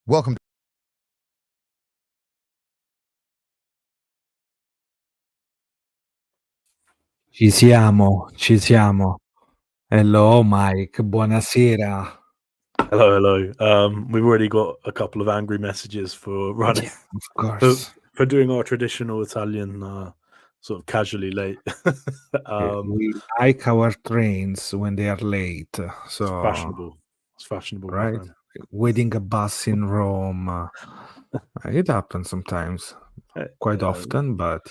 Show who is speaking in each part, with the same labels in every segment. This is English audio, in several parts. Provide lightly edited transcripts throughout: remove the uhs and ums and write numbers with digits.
Speaker 1: Welcome.
Speaker 2: Ci siamo, ci siamo. Hello Mike, buonasera.
Speaker 3: Hello. We've already got a couple of angry messages for running,
Speaker 2: Yeah, of course.
Speaker 3: for doing our traditional Italian sort of casually late.
Speaker 2: We like our trains when they are late. So
Speaker 3: Fashionable. It's fashionable, my
Speaker 2: right?
Speaker 3: friend.
Speaker 2: Waiting a bus in Rome. It happens sometimes. Quite
Speaker 3: Yeah,
Speaker 2: often, but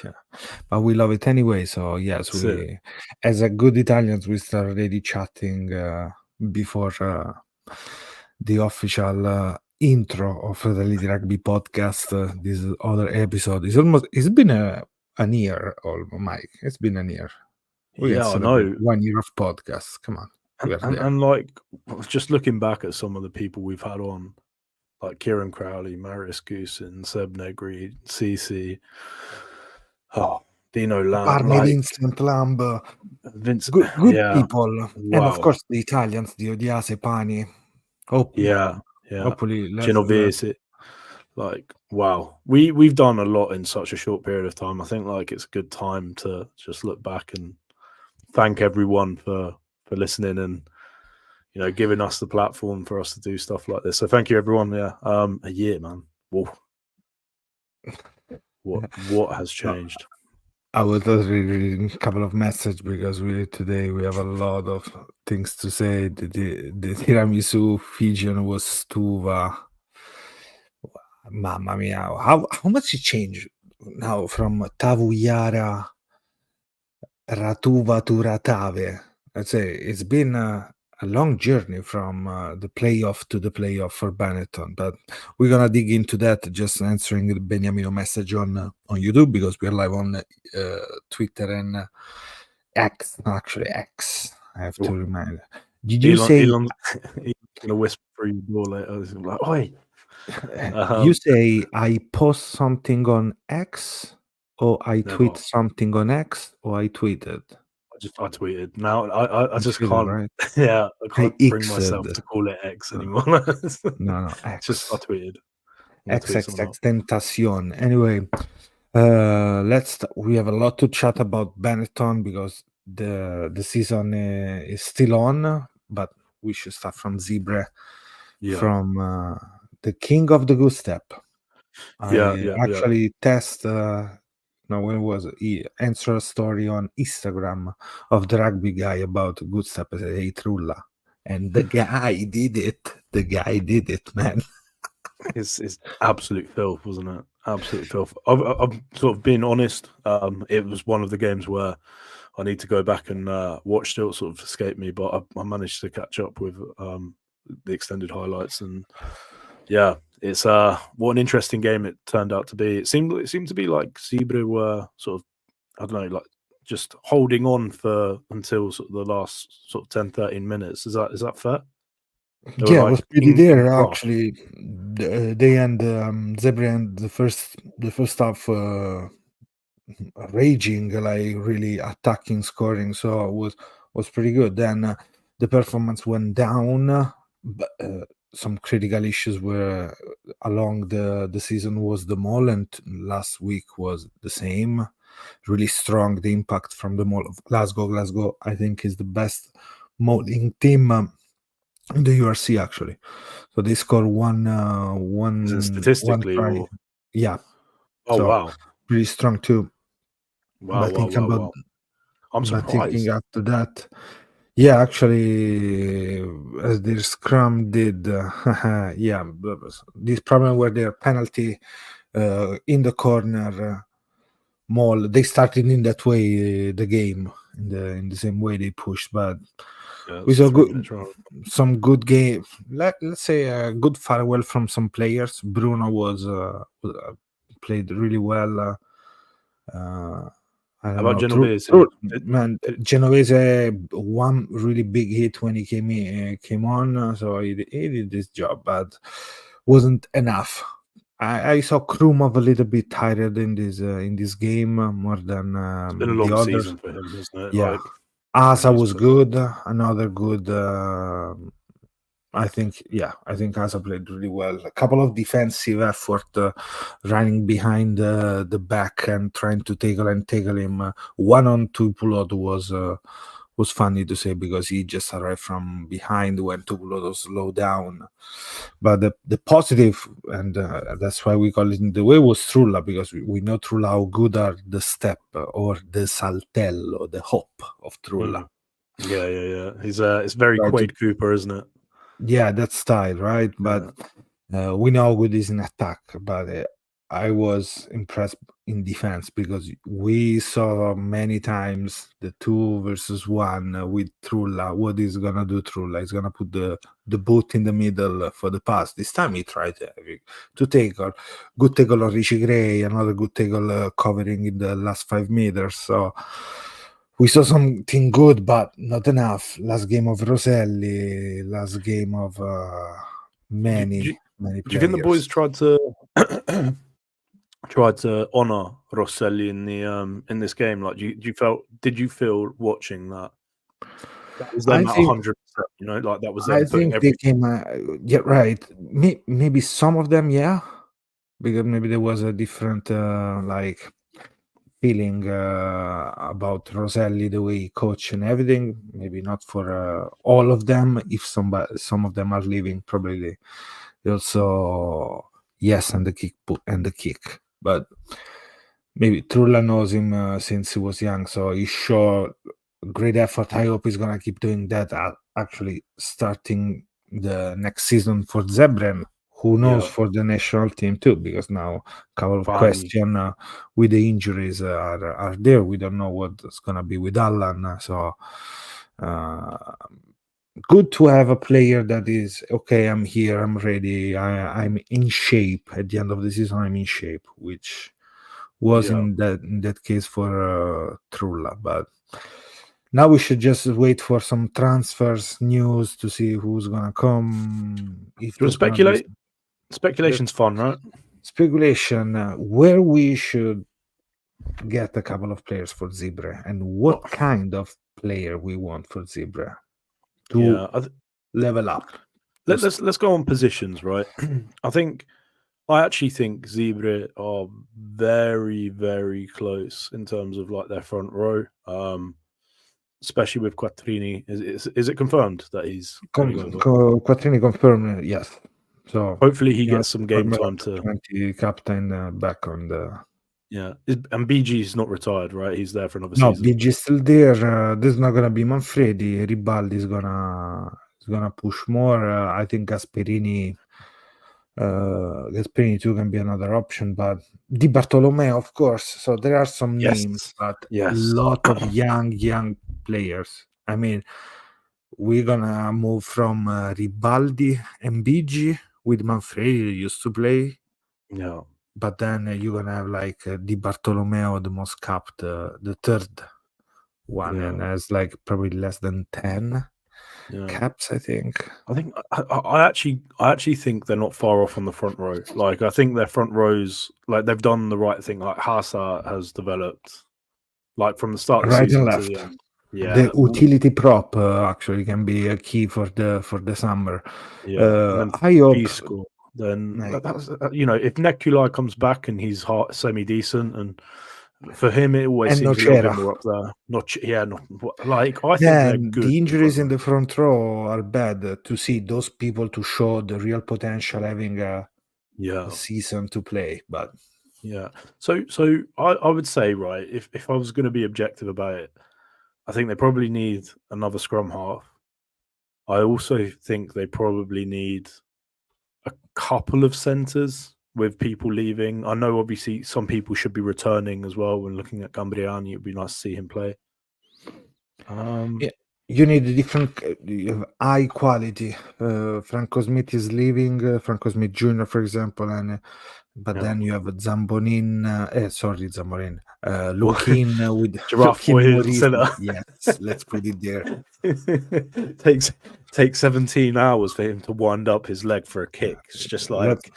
Speaker 2: we love it anyway. So yes,
Speaker 3: that's it.
Speaker 2: we, as a good Italians, we start already chatting before the official intro of the Lady Rugby podcast. This other episode is almost. It's been an year, Mike. It's been an year. We can
Speaker 3: Yeah, I
Speaker 2: celebrate
Speaker 3: know.
Speaker 2: 1 year of podcasts. Come on, we are there.
Speaker 3: And like, just looking back at some of the people we've had on, like Kieran Crowley, Marius Goose, and Seb Negri, CC, Dino Lamb,
Speaker 2: Barney
Speaker 3: like
Speaker 2: Vincent Lamb,
Speaker 3: Vince.
Speaker 2: good
Speaker 3: Yeah,
Speaker 2: people, and of
Speaker 3: wow.
Speaker 2: course the Italians, the Odiase Pani.
Speaker 3: Yeah.
Speaker 2: Hopefully,
Speaker 3: Genovese. Like, wow. We've done a lot in such a short period of time. I think like it's a good time to just look back and thank everyone for listening and giving us the platform for us to do stuff like this. So thank you everyone. Yeah. A year, man. Whoa. What has changed?
Speaker 2: I was reading a couple of messages because today we have a lot of things to say. The tiramisu Fijian was stuva. Mamma mia! How much it changed now from Tavuyara Ratuva to Ratave? I'd say it's been a long journey from the playoff to the playoff for Benetton, but we're gonna dig into that. Just answering the Beniamino message on YouTube because we're live on Twitter and X. Actually, X. I have to remind. Did you say
Speaker 3: Elon's gonna whisper through your door later? He's like, "Oi."
Speaker 2: You say I post something on X, or I tweet
Speaker 3: Never.
Speaker 2: something on X, or I tweeted?
Speaker 3: I tweeted. Now I just
Speaker 2: Tweeted,
Speaker 3: can't.
Speaker 2: right?
Speaker 3: Yeah, I can't bring
Speaker 2: X'd.
Speaker 3: myself to call it X anymore.
Speaker 2: No,
Speaker 3: It's just I
Speaker 2: X.
Speaker 3: tweeted. I'll tweet someone
Speaker 2: XXX
Speaker 3: else.
Speaker 2: Tentacion. Anyway, we have a lot to chat about Benetton because the season is still on, but we should start from Zebra,
Speaker 3: Yeah.
Speaker 2: from the king of the Goose Step.
Speaker 3: Yeah.
Speaker 2: Actually test when was it? He answered a story on Instagram of the rugby guy about Good Step. I said, "Hey, Trulla," and the guy did it, man.
Speaker 3: It's absolute filth, wasn't it? Absolute filth. I've sort of been honest. It was one of the games where I need to go back and watch. Still sort of escaped me, but I managed to catch up with the extended highlights, and yeah, it's what an interesting game it turned out to be. It seemed to be like Zebra were sort of, I don't know, like just holding on for until sort of the last sort of 10-13 minutes. Is that fair?
Speaker 2: Yeah, I was pretty
Speaker 3: in
Speaker 2: there
Speaker 3: control.
Speaker 2: actually. They and Zebra and the first half raging, like really attacking, scoring. So it was pretty good. Then the performance went down, but some critical issues were along the season was the mall, and last week was the same. Really strong the impact from the mall of Glasgow. Glasgow, I think, is the best mauling team in the URC actually. So they score one
Speaker 3: Statistically,
Speaker 2: try.
Speaker 3: or
Speaker 2: Yeah.
Speaker 3: oh
Speaker 2: So
Speaker 3: wow,
Speaker 2: pretty strong too.
Speaker 3: wow. I'm
Speaker 2: But thinking
Speaker 3: surprised.
Speaker 2: after that, yeah, actually, as their scrum did, yeah, this problem where their penalty in the corner mall, they started in that way the game in the same way they pushed, but we saw some good game. Let's say a good farewell from some players. Bruno was played really well. I don't
Speaker 3: About
Speaker 2: know.
Speaker 3: Genovese?
Speaker 2: Man, Genovese one really big hit when he came on, so he did his job, but wasn't enough. I saw Krumov a little bit tired in this game more than
Speaker 3: It's been a
Speaker 2: the
Speaker 3: long
Speaker 2: others.
Speaker 3: season for him, hasn't it?
Speaker 2: Yeah,
Speaker 3: Like,
Speaker 2: Asa
Speaker 3: he's
Speaker 2: was
Speaker 3: put
Speaker 2: good. Another good. I think, yeah, I think Asa played really well. A couple of defensive effort, running behind the back and trying to tackle him. One on two Pulot was funny to say because he just arrived from behind when Tupulodo slowed down. But the positive, and that's why we call it in the way, was Trulla, because we know Trulla how good are the step or the saltello, the hop of Trulla.
Speaker 3: mm. Yeah. It's very
Speaker 2: Try to,
Speaker 3: Quade Cooper, isn't it?
Speaker 2: yeah, that style, right? But
Speaker 3: Yeah.
Speaker 2: we know how good is in attack. But I was impressed in defense because we saw many times the 2 versus 1 with Trulla. What is gonna do Trulla? He's gonna put the boot in the middle for the pass. This time he tried to tackle. Good tackle on Richie Gray, another good tackle covering in the last 5 meters. So we saw something good, but not enough. Last game of Roselli, last game of
Speaker 3: Do, do,
Speaker 2: many,
Speaker 3: you-
Speaker 2: many
Speaker 3: do you think the
Speaker 2: players.
Speaker 3: boys tried to honor Rosselli in this game? Like, did you feel watching that was
Speaker 2: I
Speaker 3: them at
Speaker 2: think
Speaker 3: 100%? You know, like that was
Speaker 2: I
Speaker 3: them putting
Speaker 2: think they
Speaker 3: every
Speaker 2: came. Yeah, right. Maybe some of them, yeah, because maybe there was a different like feeling about Roselli, the way he coach and everything. Maybe not for all of them. If some of them are leaving, probably they also yes, and the kick. But maybe Trulla knows him since he was young, so he showed great effort. I hope he's gonna keep doing that. Actually, starting the next season for Zebren. Who knows
Speaker 3: yeah,
Speaker 2: for the national team too? Because now a couple of
Speaker 3: finally,
Speaker 2: questions with the injuries are there. We don't know what's gonna be with Alan. So uh, good to have a player that is okay. I'm here. I'm ready. I'm in shape. At the end of the season, I'm in shape, which was
Speaker 3: yeah.
Speaker 2: in that case for Trulla. But now we should just wait for some transfers news to see who's gonna come. If
Speaker 3: Do you want to
Speaker 2: there's gonna be
Speaker 3: speculate? Speculation's fun, right?
Speaker 2: speculation, where we should get a couple of players for Zebra and
Speaker 3: Well,
Speaker 2: what kind of player we want for Zebra to
Speaker 3: yeah.
Speaker 2: level up. To
Speaker 3: Let's go on positions, right? I actually think Zebra are very, very close in terms of like their front row. Especially with Quattrini. Is it confirmed that he's heading over?
Speaker 2: Quattrini confirmed, yes. So
Speaker 3: Hopefully, he
Speaker 2: you know,
Speaker 3: gets some game
Speaker 2: former
Speaker 3: time
Speaker 2: under
Speaker 3: to.
Speaker 2: 20 captain back on the.
Speaker 3: Yeah, and BG's not retired, right? He's there for another
Speaker 2: No,
Speaker 3: season.
Speaker 2: BG is still there. There's not gonna be Manfredi. Ribaldi is gonna push more. I think Gasperini too can be another option, but Di Bartolomeo, of course. So there are some names,
Speaker 3: Yes,
Speaker 2: but
Speaker 3: yes,
Speaker 2: lot of young players. I mean, we're gonna move from Ribaldi and BG with Manfredi who used to play,
Speaker 3: yeah,
Speaker 2: but then you're gonna have like Di Bartolomeo, the most capped, the third one,
Speaker 3: yeah,
Speaker 2: and has like probably less than 10
Speaker 3: yeah.
Speaker 2: caps, I think.
Speaker 3: I think I actually think they're not far off on the front row. Like I think their front rows, like they've done the right thing. Like Hasa has developed, like from the start of the
Speaker 2: Right and
Speaker 3: season to the
Speaker 2: left.
Speaker 3: end.
Speaker 2: The
Speaker 3: Yeah,
Speaker 2: utility prop actually can be a key for the summer.
Speaker 3: yeah, and then
Speaker 2: I hope
Speaker 3: Fisco. Then
Speaker 2: like,
Speaker 3: that's if Nekulai comes back and he's semi decent, and for him it always
Speaker 2: and
Speaker 3: seems a little bit
Speaker 2: Nocera.
Speaker 3: more up there. Not like I think
Speaker 2: Yeah,
Speaker 3: they're
Speaker 2: and
Speaker 3: good
Speaker 2: the
Speaker 3: in front
Speaker 2: injuries in
Speaker 3: row.
Speaker 2: the front row are bad to see those people to show the real potential having a
Speaker 3: Yeah,
Speaker 2: season to play. But
Speaker 3: yeah. So I would say right if I was going to be objective about it, I think they probably need another scrum half. I also think they probably need a couple of centres with people leaving. I know obviously some people should be returning as well. When looking at Gambriani, it'd be nice to see him play.
Speaker 2: yeah, you need a different you have high quality. Franco Smith is leaving, Franco Smith Jr., for example, and but
Speaker 3: Yeah.
Speaker 2: then you have Zambonin, sorry, Zambonin,
Speaker 3: Well,
Speaker 2: Lukin with
Speaker 3: Giraffe
Speaker 2: Lukin
Speaker 3: boy in
Speaker 2: Morisi.
Speaker 3: centre.
Speaker 2: Yes, let's put it there.
Speaker 3: takes 17 hours for him to wind up his leg for a kick. It's just
Speaker 2: Let's
Speaker 3: like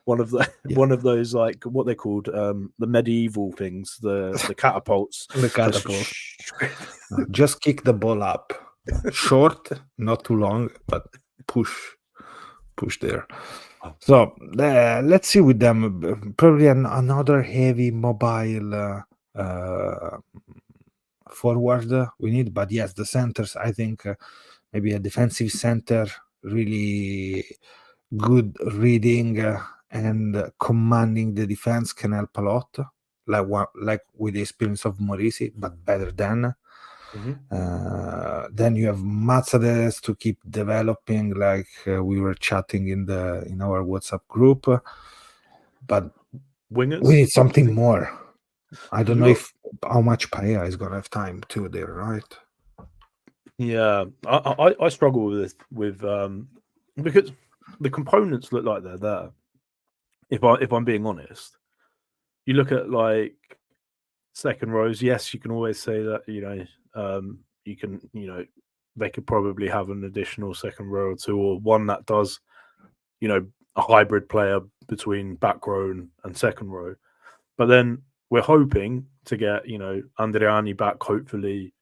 Speaker 3: one of the
Speaker 2: Yeah,
Speaker 3: one of those like what they're called, the medieval things, the catapults.
Speaker 2: the
Speaker 3: Just
Speaker 2: catapult. Just kick the ball up, short, not too long, but push, push there. So let's see with them. Probably another heavy mobile forward we need, but yes, the centers. I think maybe a defensive center, really good reading and commanding the defense can help a lot. Like with the experience of Morisi, but better than. Then you have Matsades to keep developing, like we were chatting in our WhatsApp group. But
Speaker 3: Wingers,
Speaker 2: we need
Speaker 3: do you
Speaker 2: something
Speaker 3: think?
Speaker 2: more. I
Speaker 3: Because
Speaker 2: don't
Speaker 3: we
Speaker 2: know
Speaker 3: got
Speaker 2: if how much Paella is gonna have time too there, right?
Speaker 3: yeah. I struggle with this because the components look like they're there. If I'm being honest, you look at like second rows. Yes, you can always say that you can they could probably have an additional second row or two, or one that does a hybrid player between back row and second row. But then we're hoping to get Andriani back hopefully.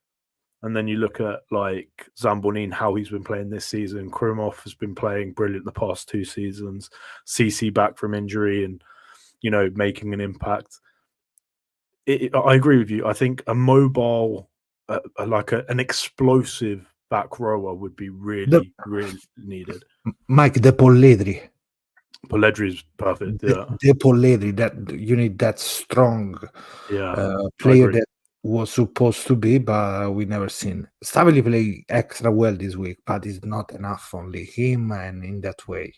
Speaker 3: And then you look at like Zambonin, how he's been playing this season. Krumov has been playing brilliant the past 2 seasons. CC back from injury and making an impact. I agree with you. I think a mobile, like an explosive back rower would be
Speaker 2: The
Speaker 3: really, really needed.
Speaker 2: Mike De Polledri.
Speaker 3: Polledri's perfect. Yeah,
Speaker 2: De Polledri, that you need that strong
Speaker 3: yeah, I
Speaker 2: player
Speaker 3: agree.
Speaker 2: that was supposed to be, but we never seen. Stavely play extra well this week, but it's not enough. Only him, and in that way.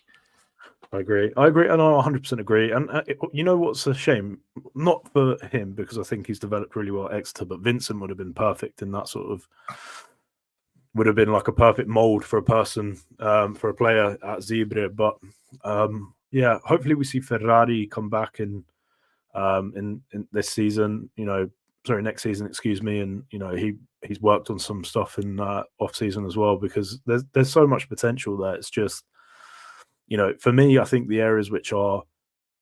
Speaker 3: I agree. I agree, and I 100% agree. And you know what's a shame? Not for him because I think he's developed really well at Exeter, but Vincent would have been perfect in that sort of. Would have been like a perfect mold for a person, for a player at Zebra. But yeah, hopefully we see Ferrari come back in this season. Sorry, next season, excuse me. And he's worked on some stuff in off season as well because there's so much potential there. It's just for me, I think the areas which are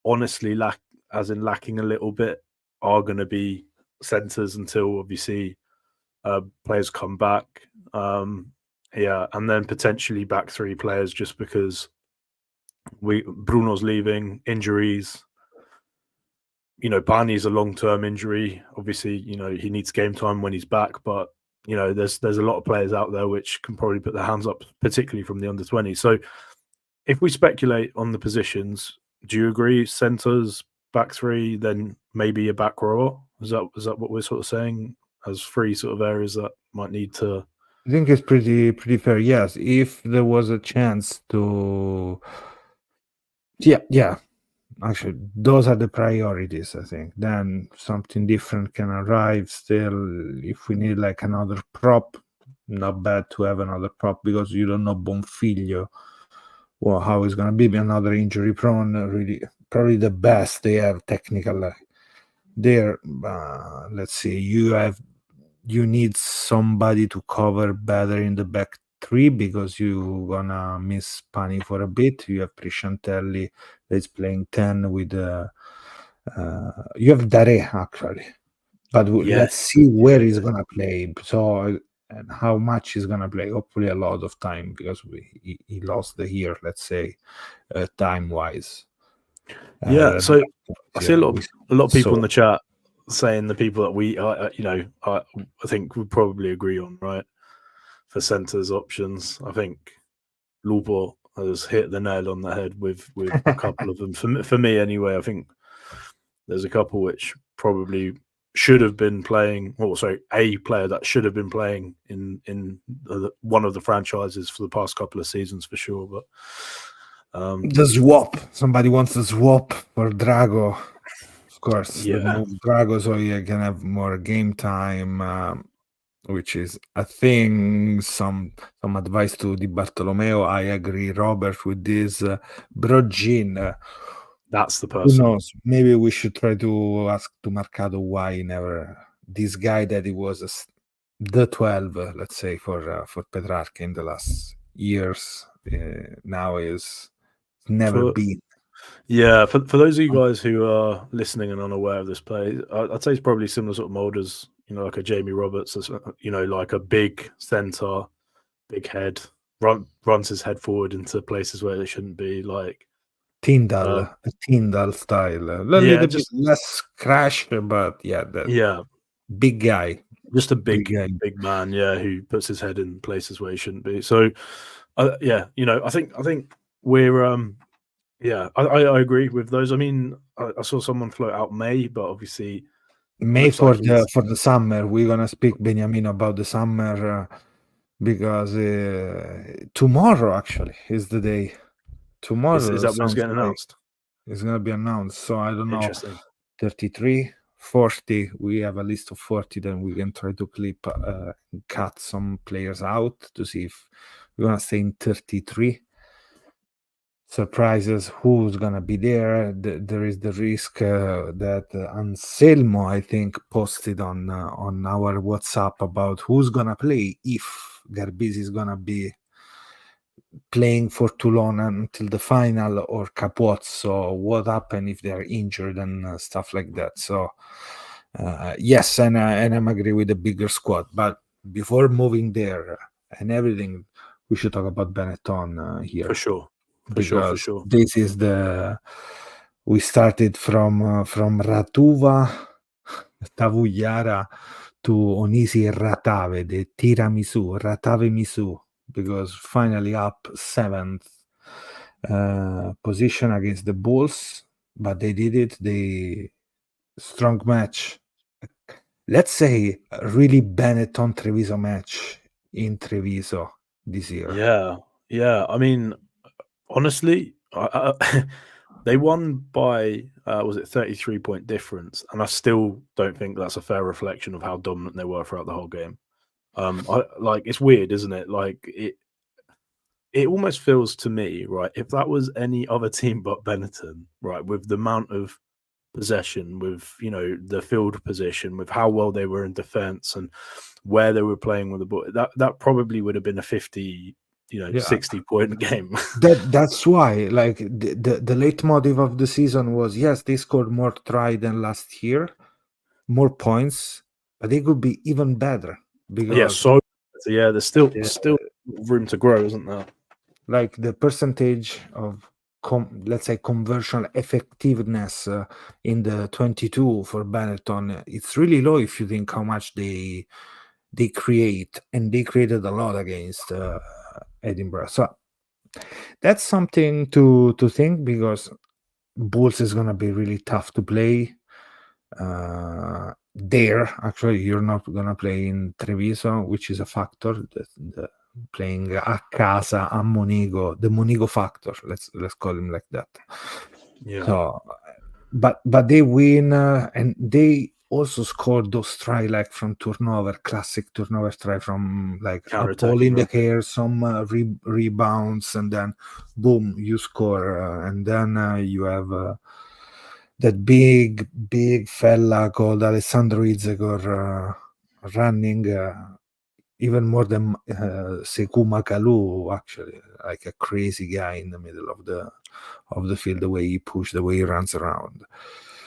Speaker 3: honestly lacking a little bit are going to be centres until obviously players come back. Yeah, and then potentially back three players just because Bruno's leaving, injuries. Barney's a long-term injury. Obviously, he needs game time when he's back, but there's a lot of players out there which can probably put their hands up, particularly from the under-20. So if we speculate on the positions, do you agree centres, back three, then maybe a back rower? Is that what we're sort of saying as three sort of areas that might need to?
Speaker 2: I think it's pretty fair. Yes, if there was a chance to, yeah. Actually, those are the priorities. I think. Then something different can arrive. Still, if we need like another prop, not bad to have another prop because you don't know Bonfiglio. Well, how he's gonna be another injury prone. Really, probably the best they have technical there. Let's see. You need somebody to cover better in the back three because you gonna miss Pani for a bit. You have Prisciantelli that's playing 10 with you have Dare actually, but let's
Speaker 3: Yes,
Speaker 2: see where he's
Speaker 3: yeah.
Speaker 2: gonna play. So and how much he's gonna play. Hopefully a lot of time because he lost the year. Let's say time wise.
Speaker 3: Yeah, so I see
Speaker 2: Yeah,
Speaker 3: a lot of people in
Speaker 2: so
Speaker 3: the chat saying the people that I think would probably agree on, right? For centres options, I think Lupo has hit the nail on the head with a couple of them. For me anyway, I think there's a couple which probably should have been playing, or sorry, a player that should have been playing in one of the franchises for the past couple of seasons for sure. But
Speaker 2: the swap. Somebody wants to swap for Drago. Of course, the
Speaker 3: yeah,
Speaker 2: move Drago so you can have more game time, which is a thing. Some advice to Di Bartolomeo. I agree, Robert, with this. Brogin.
Speaker 3: that's the
Speaker 2: Who
Speaker 3: person.
Speaker 2: knows? Maybe we should try to ask to Mercado why he never. This guy that he was the 12, let's say for Petrarca in the last years, now is never
Speaker 3: For
Speaker 2: been.
Speaker 3: Yeah, for those of you guys who are listening and unaware of this play, I'd say it's probably similar sort of mold as like a Jamie Roberts, as like a big center, big head, runs his head forward into places where it shouldn't be. Like,
Speaker 2: Tyndall,
Speaker 3: uh,
Speaker 2: a Tyndall style, a
Speaker 3: yeah,
Speaker 2: little bit
Speaker 3: just
Speaker 2: less crash, but yeah, the
Speaker 3: yeah,
Speaker 2: big guy,
Speaker 3: just a
Speaker 2: big guy.
Speaker 3: big man, yeah, who puts his head in places where he shouldn't be. So, yeah, I think we're yeah, I agree with those. I mean, I saw someone float out May, but obviously
Speaker 2: May
Speaker 3: looks like he's
Speaker 2: for the summer. We're gonna speak Beniamino about the summer because tomorrow actually is the day.
Speaker 3: is
Speaker 2: Tomorrow
Speaker 3: that when it's
Speaker 2: sounds
Speaker 3: getting
Speaker 2: like
Speaker 3: announced?
Speaker 2: it's gonna be announced. So I don't know.
Speaker 3: Interesting.
Speaker 2: 33, 40. We have a list of 40. Then we can try to cut some players out to see if we're gonna stay in 33. Surprises who's gonna be there. There is the risk that Anselmo, I think, posted on our WhatsApp about who's gonna play if Garbisi is gonna be playing for Toulon until the final or Capozzo. What happened if they're injured and stuff like that. So yes, and I'm agree with the bigger squad. But before moving there and everything, we should talk about Benetton here.
Speaker 3: For sure. For
Speaker 2: Because
Speaker 3: sure.
Speaker 2: this is we started from Ratuva, Tavugliara to Onisi e Ratave, the Ratavemisu, because finally up 7th position against the Bulls, but they did it. They strong match. Let's say a really Benetton Treviso match in Treviso this year.
Speaker 3: Yeah. I mean, honestly, they won by was it 33-point difference, and I still don't think that's a fair reflection of how dominant they were throughout the whole game. It's weird, isn't it? Like it almost feels to me, right, if that was any other team but Benetton, right, with the amount of possession, with the field position, with how well they were in defense and where they were playing with the ball, that probably would have been a 50,
Speaker 2: Yeah,
Speaker 3: 60-point game.
Speaker 2: that's why, like the leitmotif of the season was yes, they scored more try than last year, more points, but they could be even better
Speaker 3: Yeah,
Speaker 2: because
Speaker 3: yeah, there's still
Speaker 2: the,
Speaker 3: room to grow, isn't there?
Speaker 2: like the percentage of let's say conversion effectiveness in the 22 for Benetton, it's really low if you think how much they create, and they created a lot against Edinburgh. So that's something to think, because Bulls is gonna be really tough to play. There, actually, you're not gonna play in Treviso, which is a factor. The playing a casa a Monigo, the Monigo factor. Let's call him like that.
Speaker 3: Yeah.
Speaker 2: So, but they win, and they also scored those try like from turnover, classic turnover try from like a ball
Speaker 3: Counter-attacking
Speaker 2: in the
Speaker 3: rugby.
Speaker 2: air, some rebounds, and then boom, you score, and then you have that big fella called Alessandro Izegor running even more than Sekou Makalu, actually, like a crazy guy in the middle of the field, the way he pushes, the way he runs around.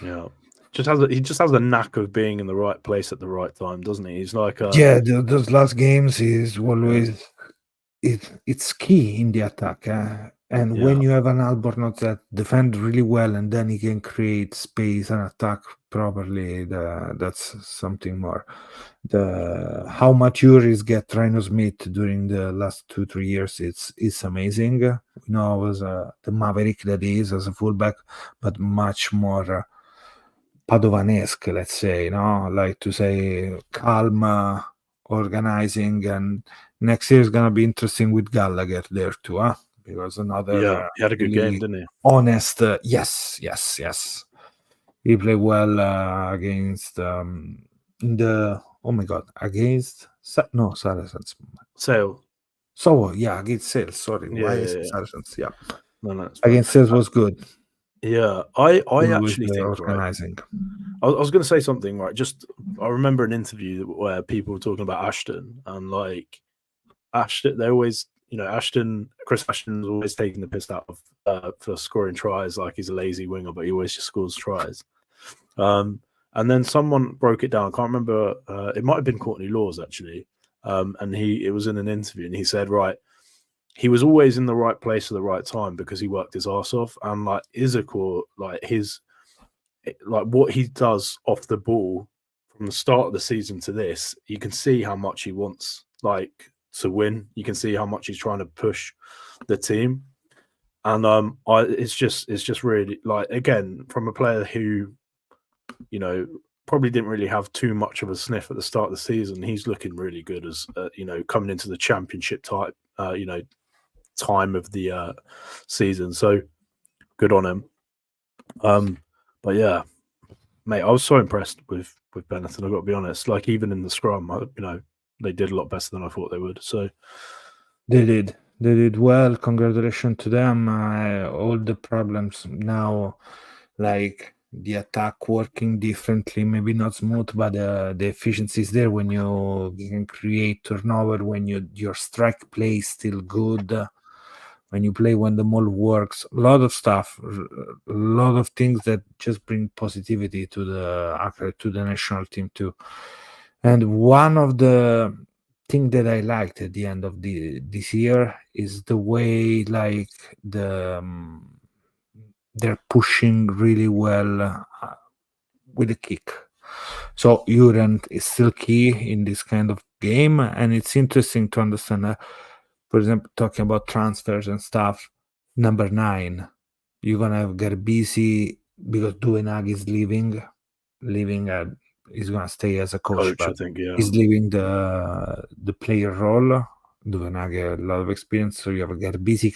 Speaker 3: Yeah. He just has a knack of being in the right place at the right time, doesn't he? He's like
Speaker 2: Yeah, those last games is always it's key in the attack. And when
Speaker 3: yeah.
Speaker 2: you have an Albornoz that defend really well and then he can create space and attack properly, that's something more. How mature is get Rhino Smith during the last 2-3 years, it's amazing. We know I was the maverick that he is as a fullback, but much more Padovanesque, let's say, no? Like to say calm, organizing, and next year is gonna be interesting with Gallagher there too, huh? Because
Speaker 3: Yeah.
Speaker 2: another
Speaker 3: He had a good game,
Speaker 2: really
Speaker 3: didn't he?
Speaker 2: honest, yes. He played well against in the oh my god, against no Saracens.
Speaker 3: Sale.
Speaker 2: So yeah, against Sales. Sorry, why is it
Speaker 3: Yeah.
Speaker 2: Saracens? Yeah,
Speaker 3: No, it's fine.
Speaker 2: against Sales was good.
Speaker 3: Yeah. I
Speaker 2: Good with
Speaker 3: actually
Speaker 2: the
Speaker 3: think, right,
Speaker 2: organizing.
Speaker 3: I was going to say something, right? Just I remember an interview where people were talking about Ashton, and like Ashton, they always Chris Ashton's always taking the piss out of for scoring tries, like he's a lazy winger, but he always just scores tries. And then someone broke it down. I can't remember. It might have been Courtney Laws actually, and it was in an interview, and he said, right, he was always in the right place at the right time because he worked his ass off, and like Issacore, like what he does off the ball from the start of the season to this, you can see how much he wants like to win. You can see how much he's trying to push the team, and it's just really like, again, from a player who, probably didn't really have too much of a sniff at the start of the season. He's looking really good as coming into the championship type, time of the season. So good on him. But yeah, mate, I was so impressed with Benetton. I've got to be honest. Like, even in the scrum, they did a lot better than I thought they would. So
Speaker 2: They did well. Congratulations to them. All the problems now, like the attack working differently, maybe not smooth, but the efficiency is there when you can create turnover, when your strike play is still good, when you play when the mall works. A lot of stuff, a lot of things that just bring positivity to the national team too. And one of the thing that I liked at the end of this year is the way, like, they're pushing really well with the kick. So Urent is still key in this kind of game, and it's interesting to understand. For example, talking about transfers and stuff. Number 9, you're gonna have Garbisi because Duvenag is leaving. He's gonna stay as a coach,
Speaker 3: coach, I
Speaker 2: but
Speaker 3: think, yeah,
Speaker 2: he's leaving the player role. Duvenag has a lot of experience, so you have Garbisi,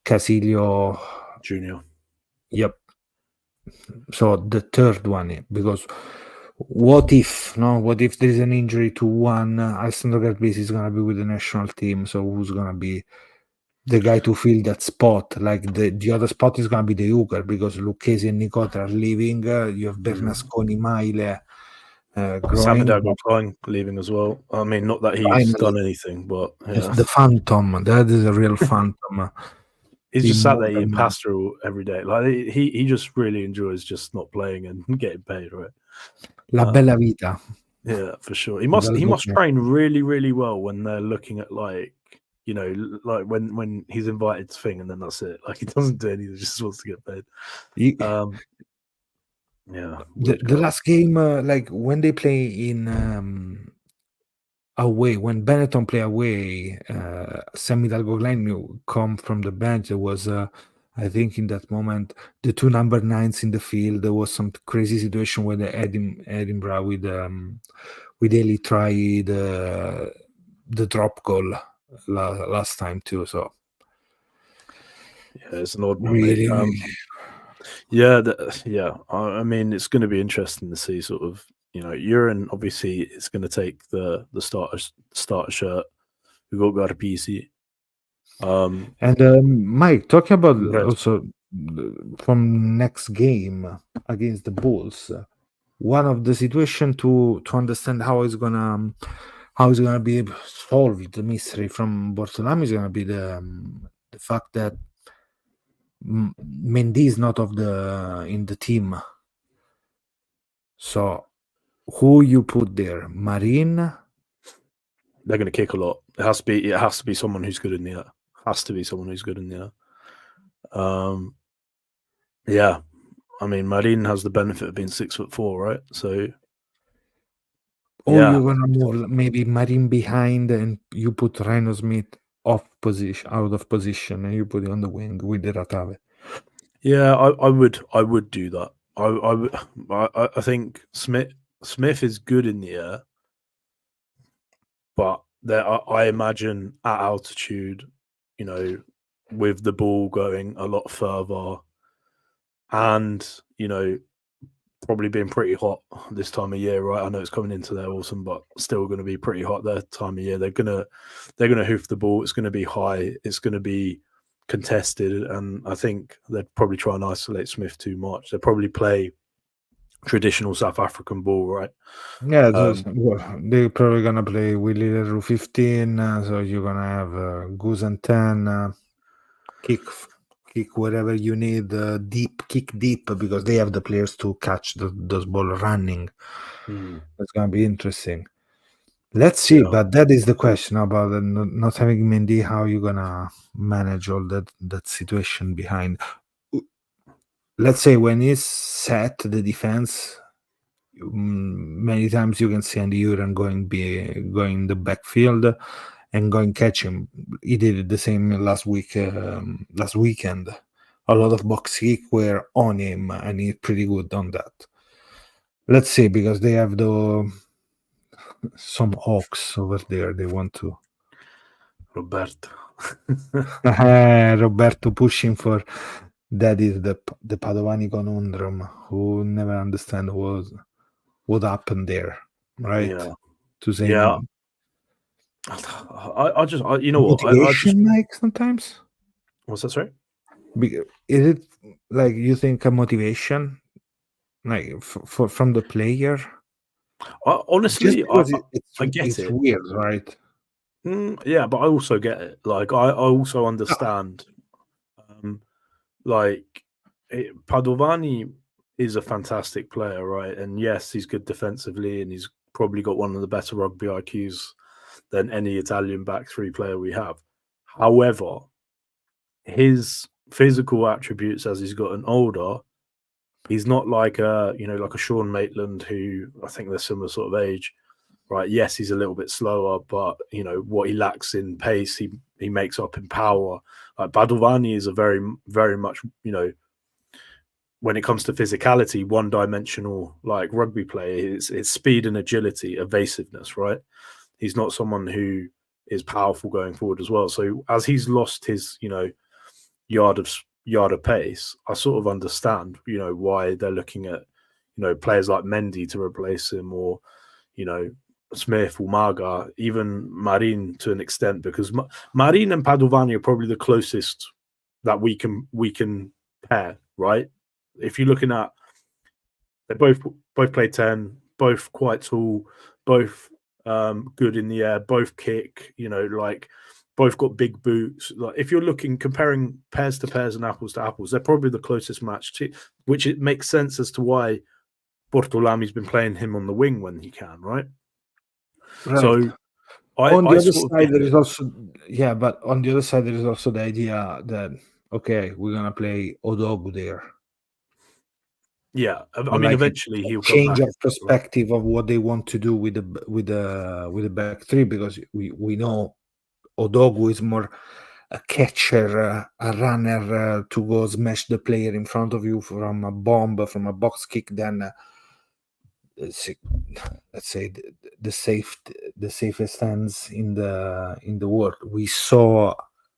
Speaker 2: Casilio.
Speaker 3: Junior.
Speaker 2: Yep. So the third one, because what if there is an injury to one? Alessandro Garbisi is gonna be with the national team, so who's gonna be the guy to fill that spot? Like the other spot is gonna be the hooker, because Lucchesi and Nicotra are leaving. You have Bernasconi, Maile growing.
Speaker 3: Samidago Klein leaving as well. I mean, not that he's
Speaker 2: Finally,
Speaker 3: done anything, but yeah.
Speaker 2: the phantom. That is a real phantom.
Speaker 3: He's just sat there
Speaker 2: Immortal
Speaker 3: eating
Speaker 2: man.
Speaker 3: pasta every day. Like, he just really enjoys just not playing and getting paid, right?
Speaker 2: La bella vita.
Speaker 3: Yeah, for sure. He must train really, really well when they're looking at, like, like when he's invited to thing, and then that's it. Like, he doesn't do anything; he just wants to get paid. Yeah.
Speaker 2: The last game, like when they play in away, when Benetton play away, Sammy Dalgoglan come from the bench. There was, I think, in that moment, the two number 9s in the field. There was some crazy situation where the Edinburgh with Eli try the drop goal last time too. So
Speaker 3: yeah, it's an odd one.
Speaker 2: really,
Speaker 3: Yeah, I mean, it's going to be interesting to see sort of, Urine obviously is going to take the starter shirt. We got Garbisi.
Speaker 2: And Mike, talking about
Speaker 3: Go ahead.
Speaker 2: also from next game against the Bulls, one of the situation to understand how it's gonna be solved, the mystery from Bortolami, is gonna be the fact that Mendy is not in the team. So who you put there? Marin?
Speaker 3: They're going to kick a lot. It has to be someone who's good in the air. Has to be someone who's good in the air. Yeah, I mean, Marin has the benefit of being 6'4", right? So,
Speaker 2: You're gonna move maybe Marin behind, and you put Rhino Smith out of position, and you put it on the wing with the Ratave.
Speaker 3: Yeah, I would do that. I think Smith is good in the air, but I imagine at altitude, with the ball going a lot further, and probably being pretty hot this time of year, right? I know it's coming into their autumn, but still going to be pretty hot their time of year. They're gonna hoof the ball. It's going to be high. It's going to be contested, and I think they'd probably try and isolate Smith too much. They'll probably play traditional South African ball, right?
Speaker 2: Yeah,
Speaker 3: Um,
Speaker 2: they're probably gonna play Willy Leroux 15, so you're gonna have Goose and 10, kick, kick wherever you need, kick deep because they have the players to catch those ball running. It's gonna be interesting. Let's see,
Speaker 3: yeah,
Speaker 2: but that is the question about not having Mendy. How you gonna manage all that situation behind? Let's say when he's set the defense, many times you can see Andy Uran going in the backfield and going catch him. He did the same last weekend. A lot of box kick were on him, and he's pretty good on that. Let's see, because they have some hawks over there. They want to.
Speaker 3: Roberto.
Speaker 2: Roberto pushing for that is the Padovani conundrum. Who never understand what happened there, right?
Speaker 3: Yeah,
Speaker 2: To say
Speaker 3: yeah. You know what? I just
Speaker 2: motivation, like sometimes.
Speaker 3: what's that? Sorry.
Speaker 2: Is it like you think a motivation, like from the player? Just
Speaker 3: Honestly,
Speaker 2: because
Speaker 3: I get
Speaker 2: it's
Speaker 3: it.
Speaker 2: weird, right?
Speaker 3: Yeah, but I also get it. Like I also understand. Um, like Padovani is a fantastic player, right? And yes, he's good defensively, and he's probably got one of the better rugby IQs than any Italian back three player we have. However, his physical attributes as he's gotten older, he's not like like a Sean Maitland who I think they're similar sort of age, right? Yes, he's a little bit slower, but what he lacks in pace, he makes up in power. Like Badovani is a very very much when it comes to physicality, one dimensional like rugby player. It's speed and agility, evasiveness, right? He's not someone who is powerful going forward as well. So as he's lost his yard of pace, I sort of understand why they're looking at players like Mendy to replace him, or you know Smith or Marga, even Marin to an extent, because Marin and Padovani are probably the closest that we can pair, right? If you're looking at, they both play 10, both quite tall, both good in the air, both kick, like both got big boots. Like if you're comparing pairs to pairs and apples to apples, they're probably the closest match to, which it makes sense as to why Bortolami's been playing him on the wing when he can, right?
Speaker 2: Right.
Speaker 3: So I
Speaker 2: On the
Speaker 3: I
Speaker 2: other
Speaker 3: sort of
Speaker 2: side,
Speaker 3: get
Speaker 2: there is
Speaker 3: it.
Speaker 2: also but on the other side, there is also the idea that okay, we're gonna play Odogu there,
Speaker 3: Yeah, I
Speaker 2: or
Speaker 3: mean,
Speaker 2: like a
Speaker 3: eventually he'll come
Speaker 2: change
Speaker 3: back
Speaker 2: of
Speaker 3: into it, right?
Speaker 2: perspective of what they want to do with the back three, because we know Odogu is more a catcher, a runner to go smash the player in front of you from a bomb, from a box kick, than let's say the safest hands in the world. We saw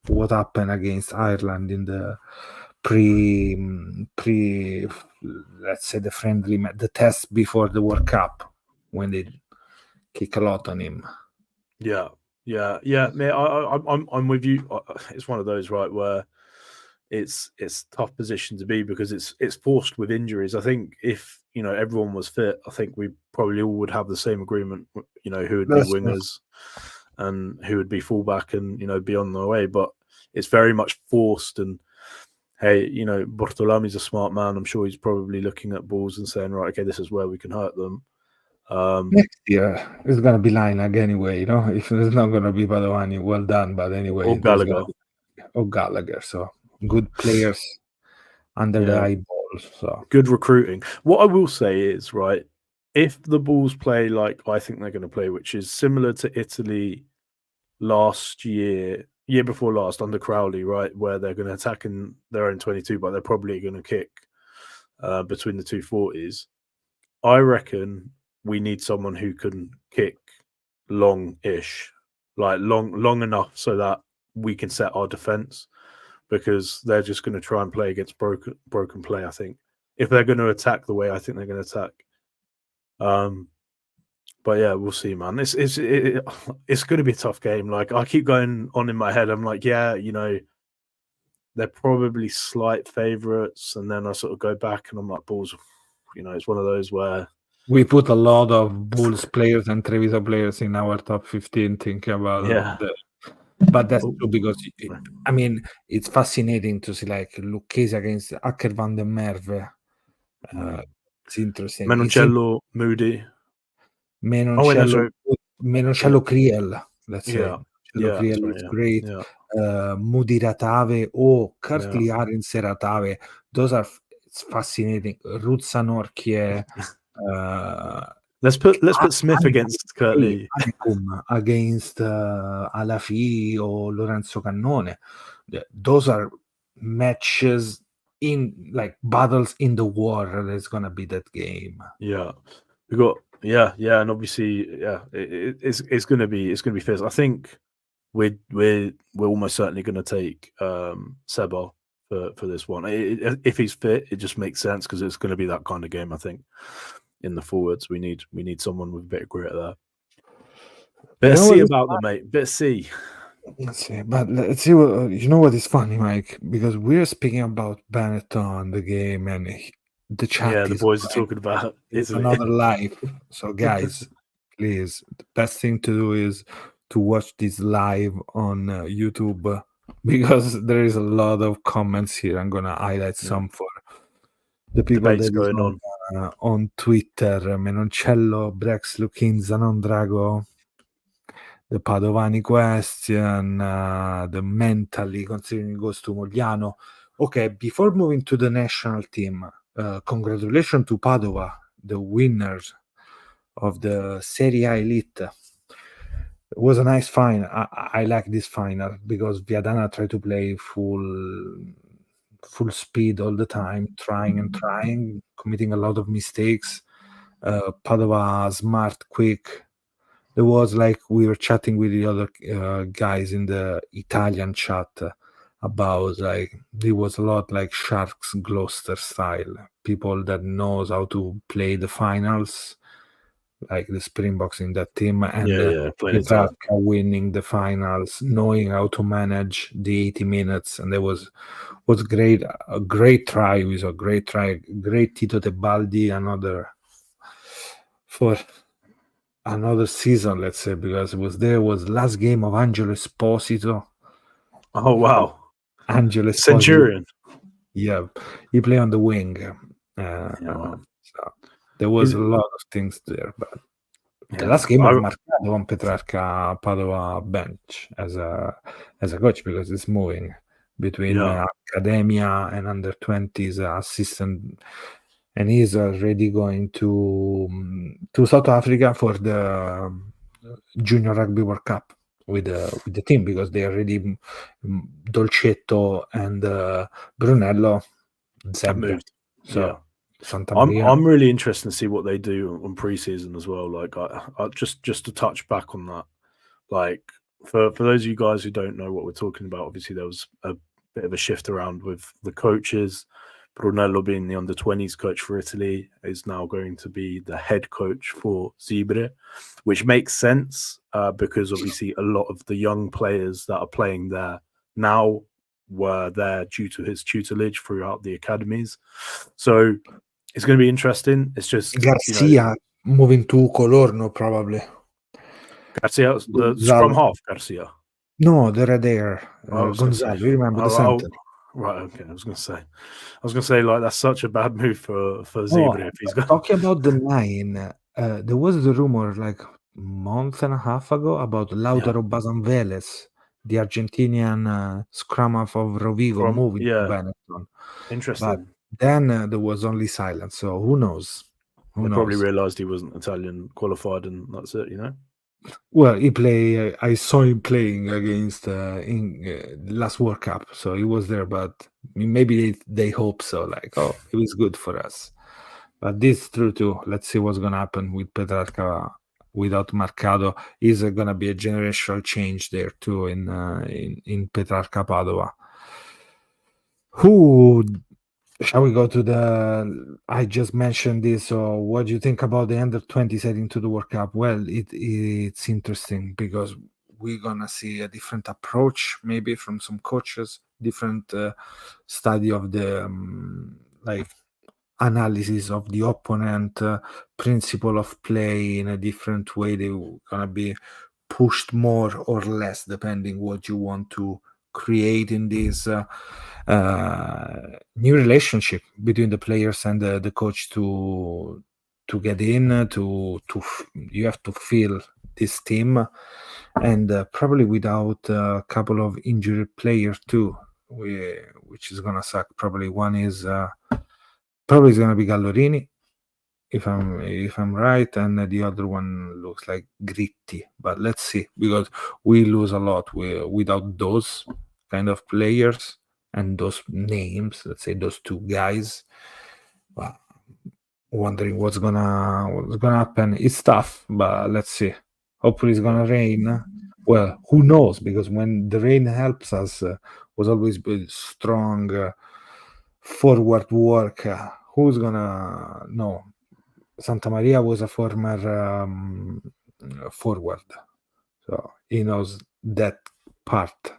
Speaker 2: what happened against Ireland in the pre let's say the the test before the World Cup, when they kick a lot on him.
Speaker 3: Yeah, yeah. Man, I'm with you. It's one of those, right, where it's tough position to be because it's forced with injuries. I think if everyone was fit, I think we probably all would have the same agreement. Who would be
Speaker 2: That's
Speaker 3: wingers and who would be fullback, and be on their way. But it's very much forced. And hey, Bortolami's a smart man. I'm sure he's probably looking at balls and saying, right, okay, this is where we can hurt them.
Speaker 2: next year. It's gonna be Lineag anyway. If it's not gonna be Badawani, well done. But anyway,
Speaker 3: Or
Speaker 2: there's gonna
Speaker 3: Gallagher.
Speaker 2: be Gallagher. So good players under the
Speaker 3: Yeah.
Speaker 2: eyeballs. So
Speaker 3: Good recruiting. What I will say is, right, if the Bulls play like I think they're going to play, which is similar to Italy last year before last under Crowley, right, where they're going to attack in their own 22, but they're probably going to kick between the 240s. I reckon we need someone who can kick long-ish, like long enough so that we can set our defense, because they're just going to try and play against broken play. I think if they're going to attack the way I think they're going to attack. But yeah, we'll see, man. It's going to be a tough game. Like I keep going on in my head. I'm like, yeah, they're probably slight favourites, and then I sort of go back and I'm like, Bulls it's one of those where
Speaker 2: We put a lot of Bulls players and Treviso players in our top 15, thinking about
Speaker 3: yeah.
Speaker 2: but that's
Speaker 3: Oh,
Speaker 2: true because I mean it's fascinating to see like Lucchese against Acker van der Merwe.
Speaker 3: mm.
Speaker 2: It's interesting.
Speaker 3: Menoncello, Moody. Oh, wait, no,
Speaker 2: Menoncello
Speaker 3: sorry. Yeah,
Speaker 2: Menoncello Kriel, let's say.
Speaker 3: yeah,
Speaker 2: Menoncello Kriel
Speaker 3: sorry,
Speaker 2: is
Speaker 3: yeah,
Speaker 2: great.
Speaker 3: yeah,
Speaker 2: Moody Ratave or
Speaker 3: yeah.
Speaker 2: Kurtli Arins Ratave. Those are it's fascinating. Ruzza Norchie,
Speaker 3: Let's put Smith against Curtly.
Speaker 2: Anicum against Alafi or Lorenzo Cannone. Those are matches in like battles in the war. There's gonna be that game.
Speaker 3: Yeah, we got and obviously it's gonna be fierce. I think we're almost certainly gonna take Seba for this one. If he's fit, it just makes sense because it's gonna be that kind of game. I think in the forwards we need someone with a bit of grit there. Bit
Speaker 2: You
Speaker 3: of
Speaker 2: know what
Speaker 3: C
Speaker 2: is
Speaker 3: about them, mate. Bit of C.
Speaker 2: let's see, but let's see what you know. What is funny, Mike? Because we're speaking about Benetton, the game, and the
Speaker 3: Yeah,
Speaker 2: chat
Speaker 3: the
Speaker 2: is
Speaker 3: boys are
Speaker 2: like
Speaker 3: talking about
Speaker 2: it's
Speaker 3: Italy.
Speaker 2: another live. So, guys, please, the best thing to do is to watch this live on YouTube because there is a lot of comments here. I'm gonna highlight
Speaker 3: Yeah.
Speaker 2: some for the people
Speaker 3: Debates
Speaker 2: that is
Speaker 3: going
Speaker 2: on Twitter. Menoncello, Brex, Lukin, Zanon Drago, the Padovani question, the mentally considering it goes to Mogliano. Okay, before moving to the national team, congratulations to Padova, the winners of the Serie A Elite. It was a nice final. I like this final because Viadana tried to play full speed all the time, trying and trying, committing a lot of mistakes. Padova smart, quick. There was like we were chatting with the other guys in the Italian chat about like there was a lot like Sharks Gloucester style people that knows how to play the finals, like the Springboks in that team, and
Speaker 3: playing it
Speaker 2: Petrarca
Speaker 3: tight.
Speaker 2: winning the finals, knowing how to manage the 80 minutes, and there was great, a great try. It was a great try, great Tito Tebaldi, another for another season, let's say, because it was last game of Angelo Esposito.
Speaker 3: Oh wow,
Speaker 2: Angelo Esposito,
Speaker 3: Centurion.
Speaker 2: yeah, he played on the wing.
Speaker 3: Yeah, wow.
Speaker 2: So there was
Speaker 3: Is
Speaker 2: a lot of things there, but the
Speaker 3: yeah,
Speaker 2: last game of Marcado on Petrarca Padova bench as a coach because it's moving between
Speaker 3: yeah.
Speaker 2: academia and under 20s assistant, and he's already going to South Africa for the Junior Rugby World Cup with the team because they already Dolcetto and Brunello
Speaker 3: I've
Speaker 2: sempre.
Speaker 3: moved. Yeah,
Speaker 2: So Santa
Speaker 3: I'm
Speaker 2: Maria.
Speaker 3: I'm really interested to see what they do on preseason as well. Like I just to touch back on that. Like for those of you guys who don't know what we're talking about, obviously there was a bit of a shift around with the coaches. Brunello being the under-20s coach for Italy is now going to be the head coach for Zibre, which makes sense because obviously a lot of the young players that are playing there now were there due to his tutelage throughout the academies. So it's going to be interesting. It's just,
Speaker 2: Garcia moving to Colorno probably.
Speaker 3: Garcia, the scrum
Speaker 2: Gonzalo.
Speaker 3: half, Garcia.
Speaker 2: No, the red hair.
Speaker 3: I was going to say,
Speaker 2: Gonzalo, you remember the center?
Speaker 3: right, okay. I was going to say, like that's such a bad move for
Speaker 2: Oh,
Speaker 3: Zebra if he's got.
Speaker 2: talking about the 9, there was the rumor like month and a half ago about Lautaro Bazanveles, the Argentinian scrum half of Rovigo
Speaker 3: From
Speaker 2: moving to Benetton. But
Speaker 3: interesting.
Speaker 2: then there was only silence, so who knows? Who
Speaker 3: They probably
Speaker 2: knows?
Speaker 3: realised he wasn't Italian qualified, and that's it.
Speaker 2: Well, he play. I saw him playing against in last World Cup, so he was there. But maybe they hope so. Like, oh, it was good for us. But this is true too. Let's see what's gonna happen with Petrarca without Marcado. Is gonna be a generational change there too in Petrarca Padova. Who shall we go to the? I just mentioned this. So, what do you think about the under 20s heading to the World Cup? Well, it's interesting because we're gonna see a different approach, maybe from some coaches, different study of the like analysis of the opponent, principle of play in a different way. They're gonna be pushed more or less depending what you want to create in this new relationship between the players and the coach to get in you have to feel this team, and probably without a couple of injured players too, which is gonna suck. Probably one is probably is gonna be Gallorini, if I'm right, and the other one looks like Gritti. But let's see, because we lose a lot without those kind of players and those names. Let's say those two guys. Well, wondering what's gonna happen. It's tough, but let's see. Hopefully, it's gonna rain. Well, who knows? Because when the rain helps us, was always strong forward work. Who's gonna know? Santa Maria was a former forward, so he knows that part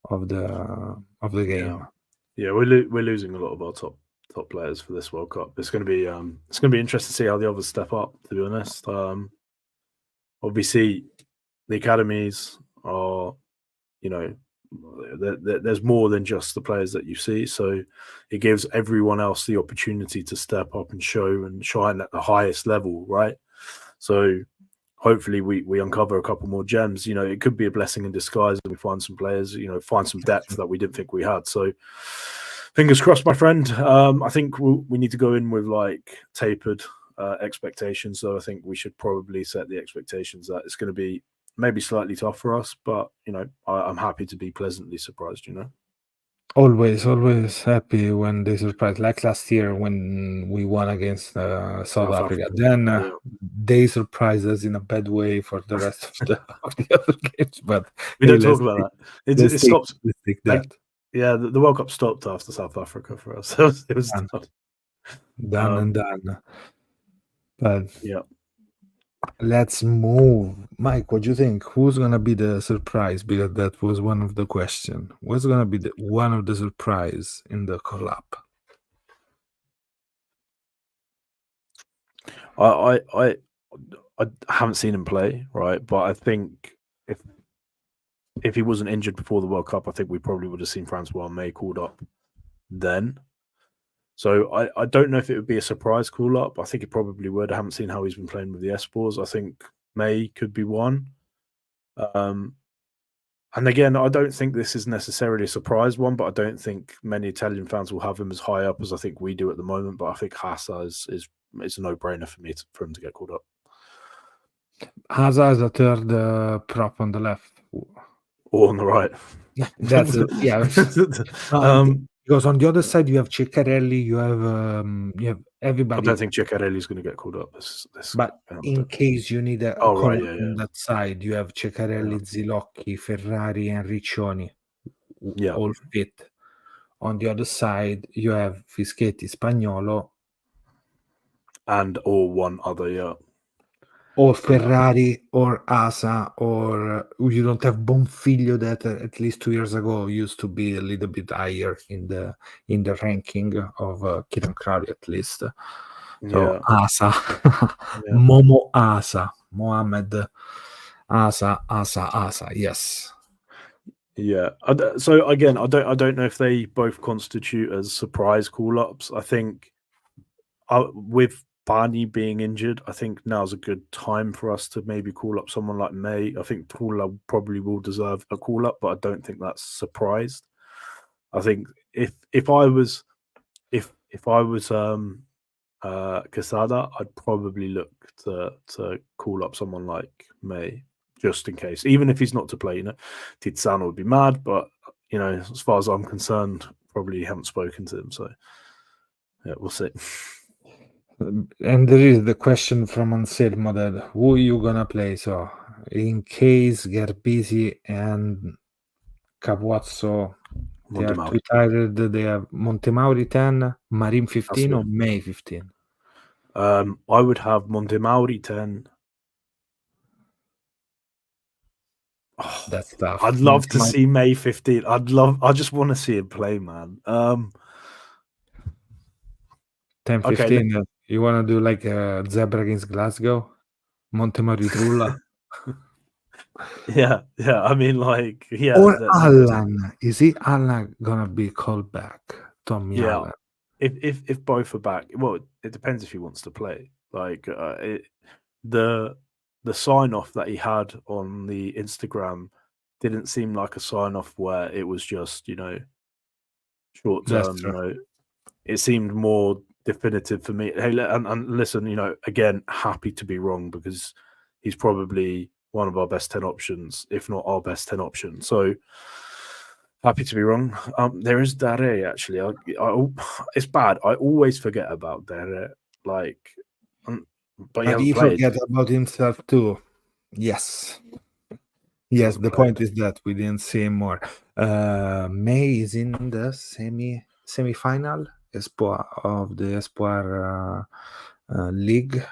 Speaker 2: of the game.
Speaker 3: Yeah, we're losing a lot of our top players for this World Cup. It's going to be interesting to see how the others step up. To be honest, obviously the academies are, there's more than just the players that you see. So it gives everyone else the opportunity to step up and show and shine at the highest level, right? So hopefully we uncover a couple more gems. It could be a blessing in disguise and we find some players, find some depth that we didn't think we had. So fingers crossed, my friend. I think we need to go in with tapered expectations. So I think we should probably set the expectations that it's going to be maybe slightly tough for us, but I'm happy to be pleasantly surprised.
Speaker 2: Always happy when they surprise. Like last year when we won against South Africa. Then they surprised us in a bad way for the rest of the other games. But
Speaker 3: we don't talk about that. It stopped.
Speaker 2: That.
Speaker 3: The World Cup stopped after South Africa for us. It was
Speaker 2: done and done. But
Speaker 3: yeah.
Speaker 2: Let's move. Mike, what do you think? Who's going to be the surprise? Because that was one of the questions. What's going to be one of the surprise in the collab?
Speaker 3: I haven't seen him play, right? But I think if he wasn't injured before the World Cup, I think we probably would have seen Francois May called up then. So I don't know if it would be a surprise call up. I think it probably would. I haven't seen how he's been playing with the Espors. I think May could be one. And again, I don't think this is necessarily a surprise one, but I don't think many Italian fans will have him as high up as I think we do at the moment. But I think Hasa is a no-brainer for him to get called up.
Speaker 2: Hasa is a third prop on the left.
Speaker 3: Or on the right.
Speaker 2: That's because on the other side you have Ceccarelli, you have everybody.
Speaker 3: I don't think Ceccarelli is going to get called up.
Speaker 2: But in case you need a on that side, you have Ceccarelli, Zilocchi, Ferrari, and Riccioni, all fit. On the other side, you have Fischetti, Spagnolo,
Speaker 3: or one other,
Speaker 2: or Ferrari, or Asa, or you don't have Bonfiglio that at least 2 years ago used to be a little bit higher in the ranking of Kieran Crowley at least. So Asa, Momo Asa, Mohamed Asa, yes.
Speaker 3: Yeah. So again, I don't know if they both constitute as surprise call-ups. I think with Barney being injured, I think now's a good time for us to maybe call up someone like May. I think Paula probably will deserve a call-up, but I don't think that's surprised. I think if I was Quesada, I'd probably look to call up someone like May just in case, even if he's not to play. Tiziano would be mad, but as far as I'm concerned, probably haven't spoken to him. So yeah, we'll see.
Speaker 2: And there is the question from Anselmo that who are you gonna play? So in case Garbisi and Capuazzo they are too tired, they have Montemauri 10, Marin 15 or May 15?
Speaker 3: I would have Montemauri 10. Oh,
Speaker 2: that's tough.
Speaker 3: I'd love to see May 15. I just want to see him play, man.
Speaker 2: 10,
Speaker 3: Okay,
Speaker 2: 15. You want to do like Zebra against Glasgow? Montemurri Trulla?
Speaker 3: yeah, yeah. I mean, like, yeah,
Speaker 2: Or
Speaker 3: there's
Speaker 2: Allan. Is it Allan gonna be called back? Tommy
Speaker 3: yeah.
Speaker 2: Allan.
Speaker 3: If both are back, well, it depends if he wants to play. Like, the the sign off that he had on the Instagram didn't seem like a sign off where it was just short
Speaker 2: That's
Speaker 3: term.
Speaker 2: true.
Speaker 3: It seemed more definitive for me. Hey, and listen, again, happy to be wrong because he's probably one of our best 10 options, if not our best 10 option. So happy to be wrong. There is Dare actually. It's bad. I always forget about Dare. Like, but he
Speaker 2: But
Speaker 3: hasn't
Speaker 2: he
Speaker 3: played.
Speaker 2: forget about himself too. Yes.
Speaker 3: He
Speaker 2: Yes,
Speaker 3: hasn't
Speaker 2: the
Speaker 3: played.
Speaker 2: point is that we didn't see him more. May is in the semi-final of the Espoir League.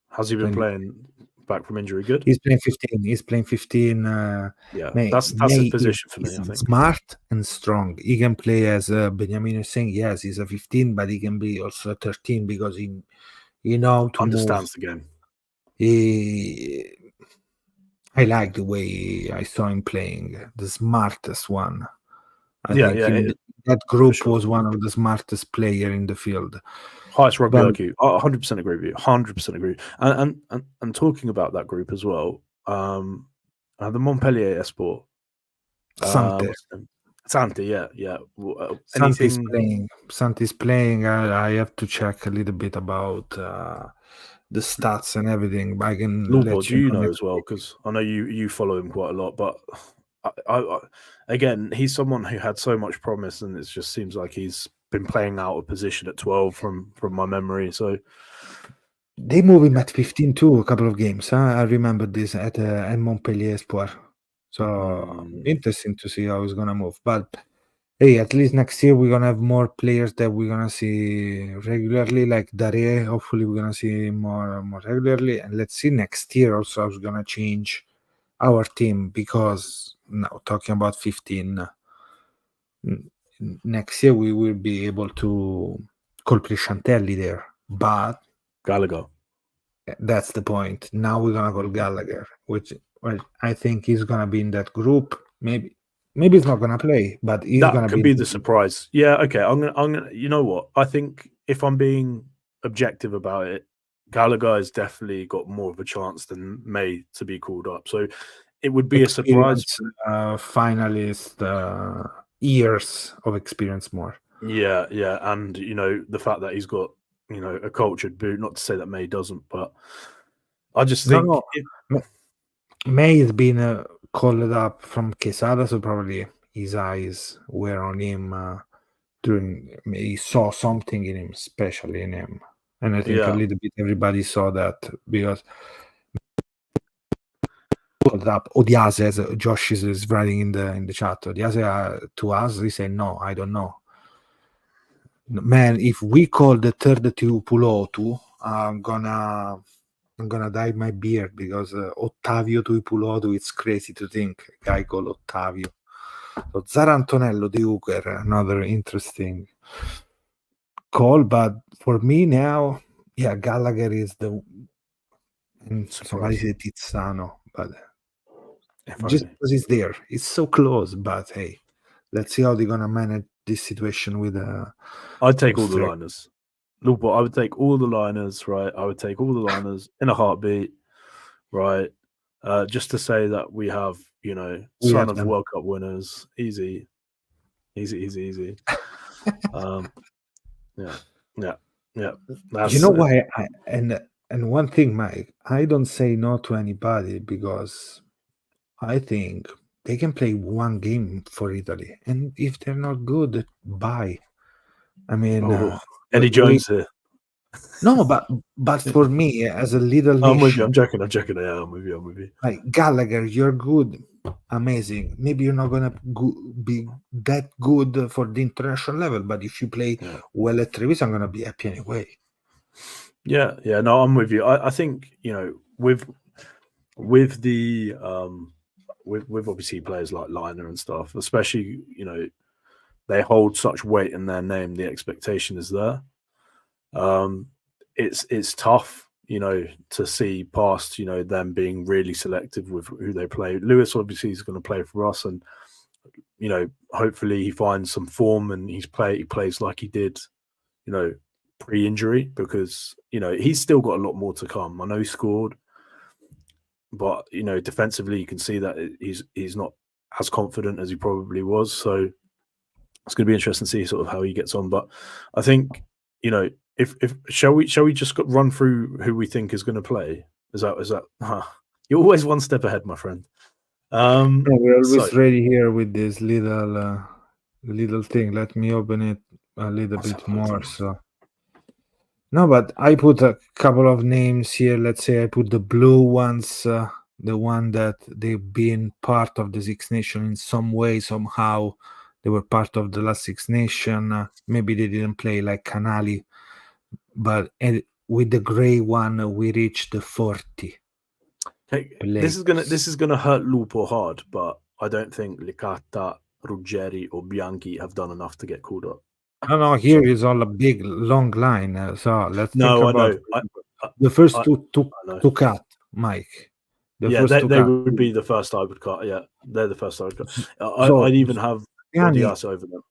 Speaker 3: Has he been
Speaker 2: 20,
Speaker 3: playing back from injury? Good.
Speaker 2: he's playing 15. He's playing 15.
Speaker 3: Yeah,
Speaker 2: May
Speaker 3: that's his
Speaker 2: May
Speaker 3: position for
Speaker 2: is
Speaker 3: me. I think
Speaker 2: smart and strong. He can play as Benjamin is saying. Yes, he's a 15, but he can be also a 13 because he know to move.
Speaker 3: understands the game.
Speaker 2: He I like the way I saw him playing. The smartest one. I
Speaker 3: Yeah,
Speaker 2: think
Speaker 3: yeah,
Speaker 2: in that
Speaker 3: for
Speaker 2: group
Speaker 3: sure.
Speaker 2: was one of the smartest player in the field.
Speaker 3: Highest rugby
Speaker 2: But
Speaker 3: IQ. I 100% agree with you. 100% agree. And talking about that group as well, the Montpellier Esport.
Speaker 2: Sante,
Speaker 3: What's his name? Sante, yeah, yeah.
Speaker 2: Santi's
Speaker 3: Anything,
Speaker 2: playing. Santi's playing. I have to check a little bit about the stats and everything. But I can
Speaker 3: Lulbo,
Speaker 2: let
Speaker 3: do
Speaker 2: you
Speaker 3: you
Speaker 2: know
Speaker 3: know
Speaker 2: next
Speaker 3: as well?
Speaker 2: week.
Speaker 3: Because I know you follow him quite a lot, but again, he's someone who had so much promise, and it just seems like he's been playing out of position at 12 from my memory. So
Speaker 2: They move him at 15 too. A couple of games. Huh? I remember this at Montpellier Espoir. So
Speaker 3: mm,
Speaker 2: interesting to see how he's gonna move. But hey, at least next year we're gonna have more players that we're gonna see regularly, like Dare. Hopefully, we're gonna see more regularly, and let's see next year also how's gonna change our team because now talking about 15 next year we will be able to call Prisciantelli there, but
Speaker 3: Gallagher.
Speaker 2: that's the point. Now we're gonna call
Speaker 3: Mhm.
Speaker 2: Gallagher, which well, I think he's gonna be in that group. Maybe he's not gonna play, but he's
Speaker 3: That
Speaker 2: gonna be
Speaker 3: could
Speaker 2: in
Speaker 3: be
Speaker 2: the
Speaker 3: the
Speaker 2: group.
Speaker 3: surprise. Yeah, okay. I'm gonna. You know what? I think if I'm being objective about it, Gallagher has definitely got more of a chance than May to be called up. So it would be a surprise.
Speaker 2: Experience finalist, years of experience more.
Speaker 3: Yeah, yeah, and the fact that he's got a cultured boot. Not to say that May doesn't, but I just
Speaker 2: No,
Speaker 3: think
Speaker 2: no. May has been called up from Quesada, so probably his eyes were on him during. He saw something in him, especially in him, and I think a
Speaker 3: yeah,
Speaker 2: little bit everybody saw that because called up Odiase, as Josh is writing in the chat. Odiase to us, he said, "No, I don't know." Man, if we call the third Tuipulotu, I'm gonna dye my beard because Ottavio Tuipulotu, it's crazy to think a guy called Ottavio. So Zara Antonello de Uker, another interesting call, but for me now, yeah, Gallagher is the somebody
Speaker 3: surprise.
Speaker 2: said Tizzano, but
Speaker 3: If
Speaker 2: just
Speaker 3: only.
Speaker 2: because he's there, it's so close. But hey, let's see how they're gonna manage this situation with
Speaker 3: I'd take all the
Speaker 2: Australia.
Speaker 3: liners. Look, I would take all the liners, right? I would take all the liners in a heartbeat, right? Just to say that we have,
Speaker 2: We
Speaker 3: son
Speaker 2: have
Speaker 3: of
Speaker 2: them.
Speaker 3: World Cup winners. Easy, easy, easy, easy. Um, yeah, yeah, yeah.
Speaker 2: You
Speaker 3: That's
Speaker 2: know why? And one thing, Mike, I don't say no to anybody because I think they can play one game for Italy, and if they're not good, bye. I mean,
Speaker 3: oh,
Speaker 2: we,
Speaker 3: Eddie
Speaker 2: we
Speaker 3: Jones here.
Speaker 2: no, but for me as a little
Speaker 3: I'm with you.
Speaker 2: nation,
Speaker 3: I'm joking. I'm joking. Yeah, I'm with you. I'm with you.
Speaker 2: like Gallagher, you're good, amazing. Maybe you're not gonna be that good for the international level, but if you play
Speaker 3: Yeah,
Speaker 2: well at Treviso, I'm gonna be happy anyway.
Speaker 3: yeah, yeah. No, I'm with you. I think with the with obviously players like Liner and stuff, especially they hold such weight in their name. The expectation is there. It's tough, to see past, them being really selective with who they play. Lewis obviously is going to play for us, and hopefully he finds some form and he plays like he did, you know, pre-injury, because he's still got a lot more to come. I know he scored, but defensively you can see that he's not as confident as he probably was. So it's going to be interesting to see sort of how he gets on. But I think if shall we just run through who we think is going to play? Is that? You're always one step ahead, my friend.
Speaker 2: We're
Speaker 3: So
Speaker 2: always ready here with this little thing. Let me open it a little
Speaker 3: let's have
Speaker 2: bit
Speaker 3: a look.
Speaker 2: more. So no, but I put a couple of names here. Let's say I put the blue ones, the one that they've been part of the Six Nation in some way, somehow. They were part of the last Six Nation. Maybe they didn't play like Canali, but with the gray one, we reached the 40.
Speaker 3: This is gonna hurt Lupo hard, but I don't think Licata, Ruggeri, or Bianchi have done enough to get called up.
Speaker 2: No, here is all a big long line. So let's think
Speaker 3: No, I
Speaker 2: about
Speaker 3: know.
Speaker 2: the first two
Speaker 3: I know.
Speaker 2: to cut, Mike.
Speaker 3: Yeah, they would be the first I would cut. Yeah, they're the first I would cut.
Speaker 2: So
Speaker 3: I'd even have Odias over them.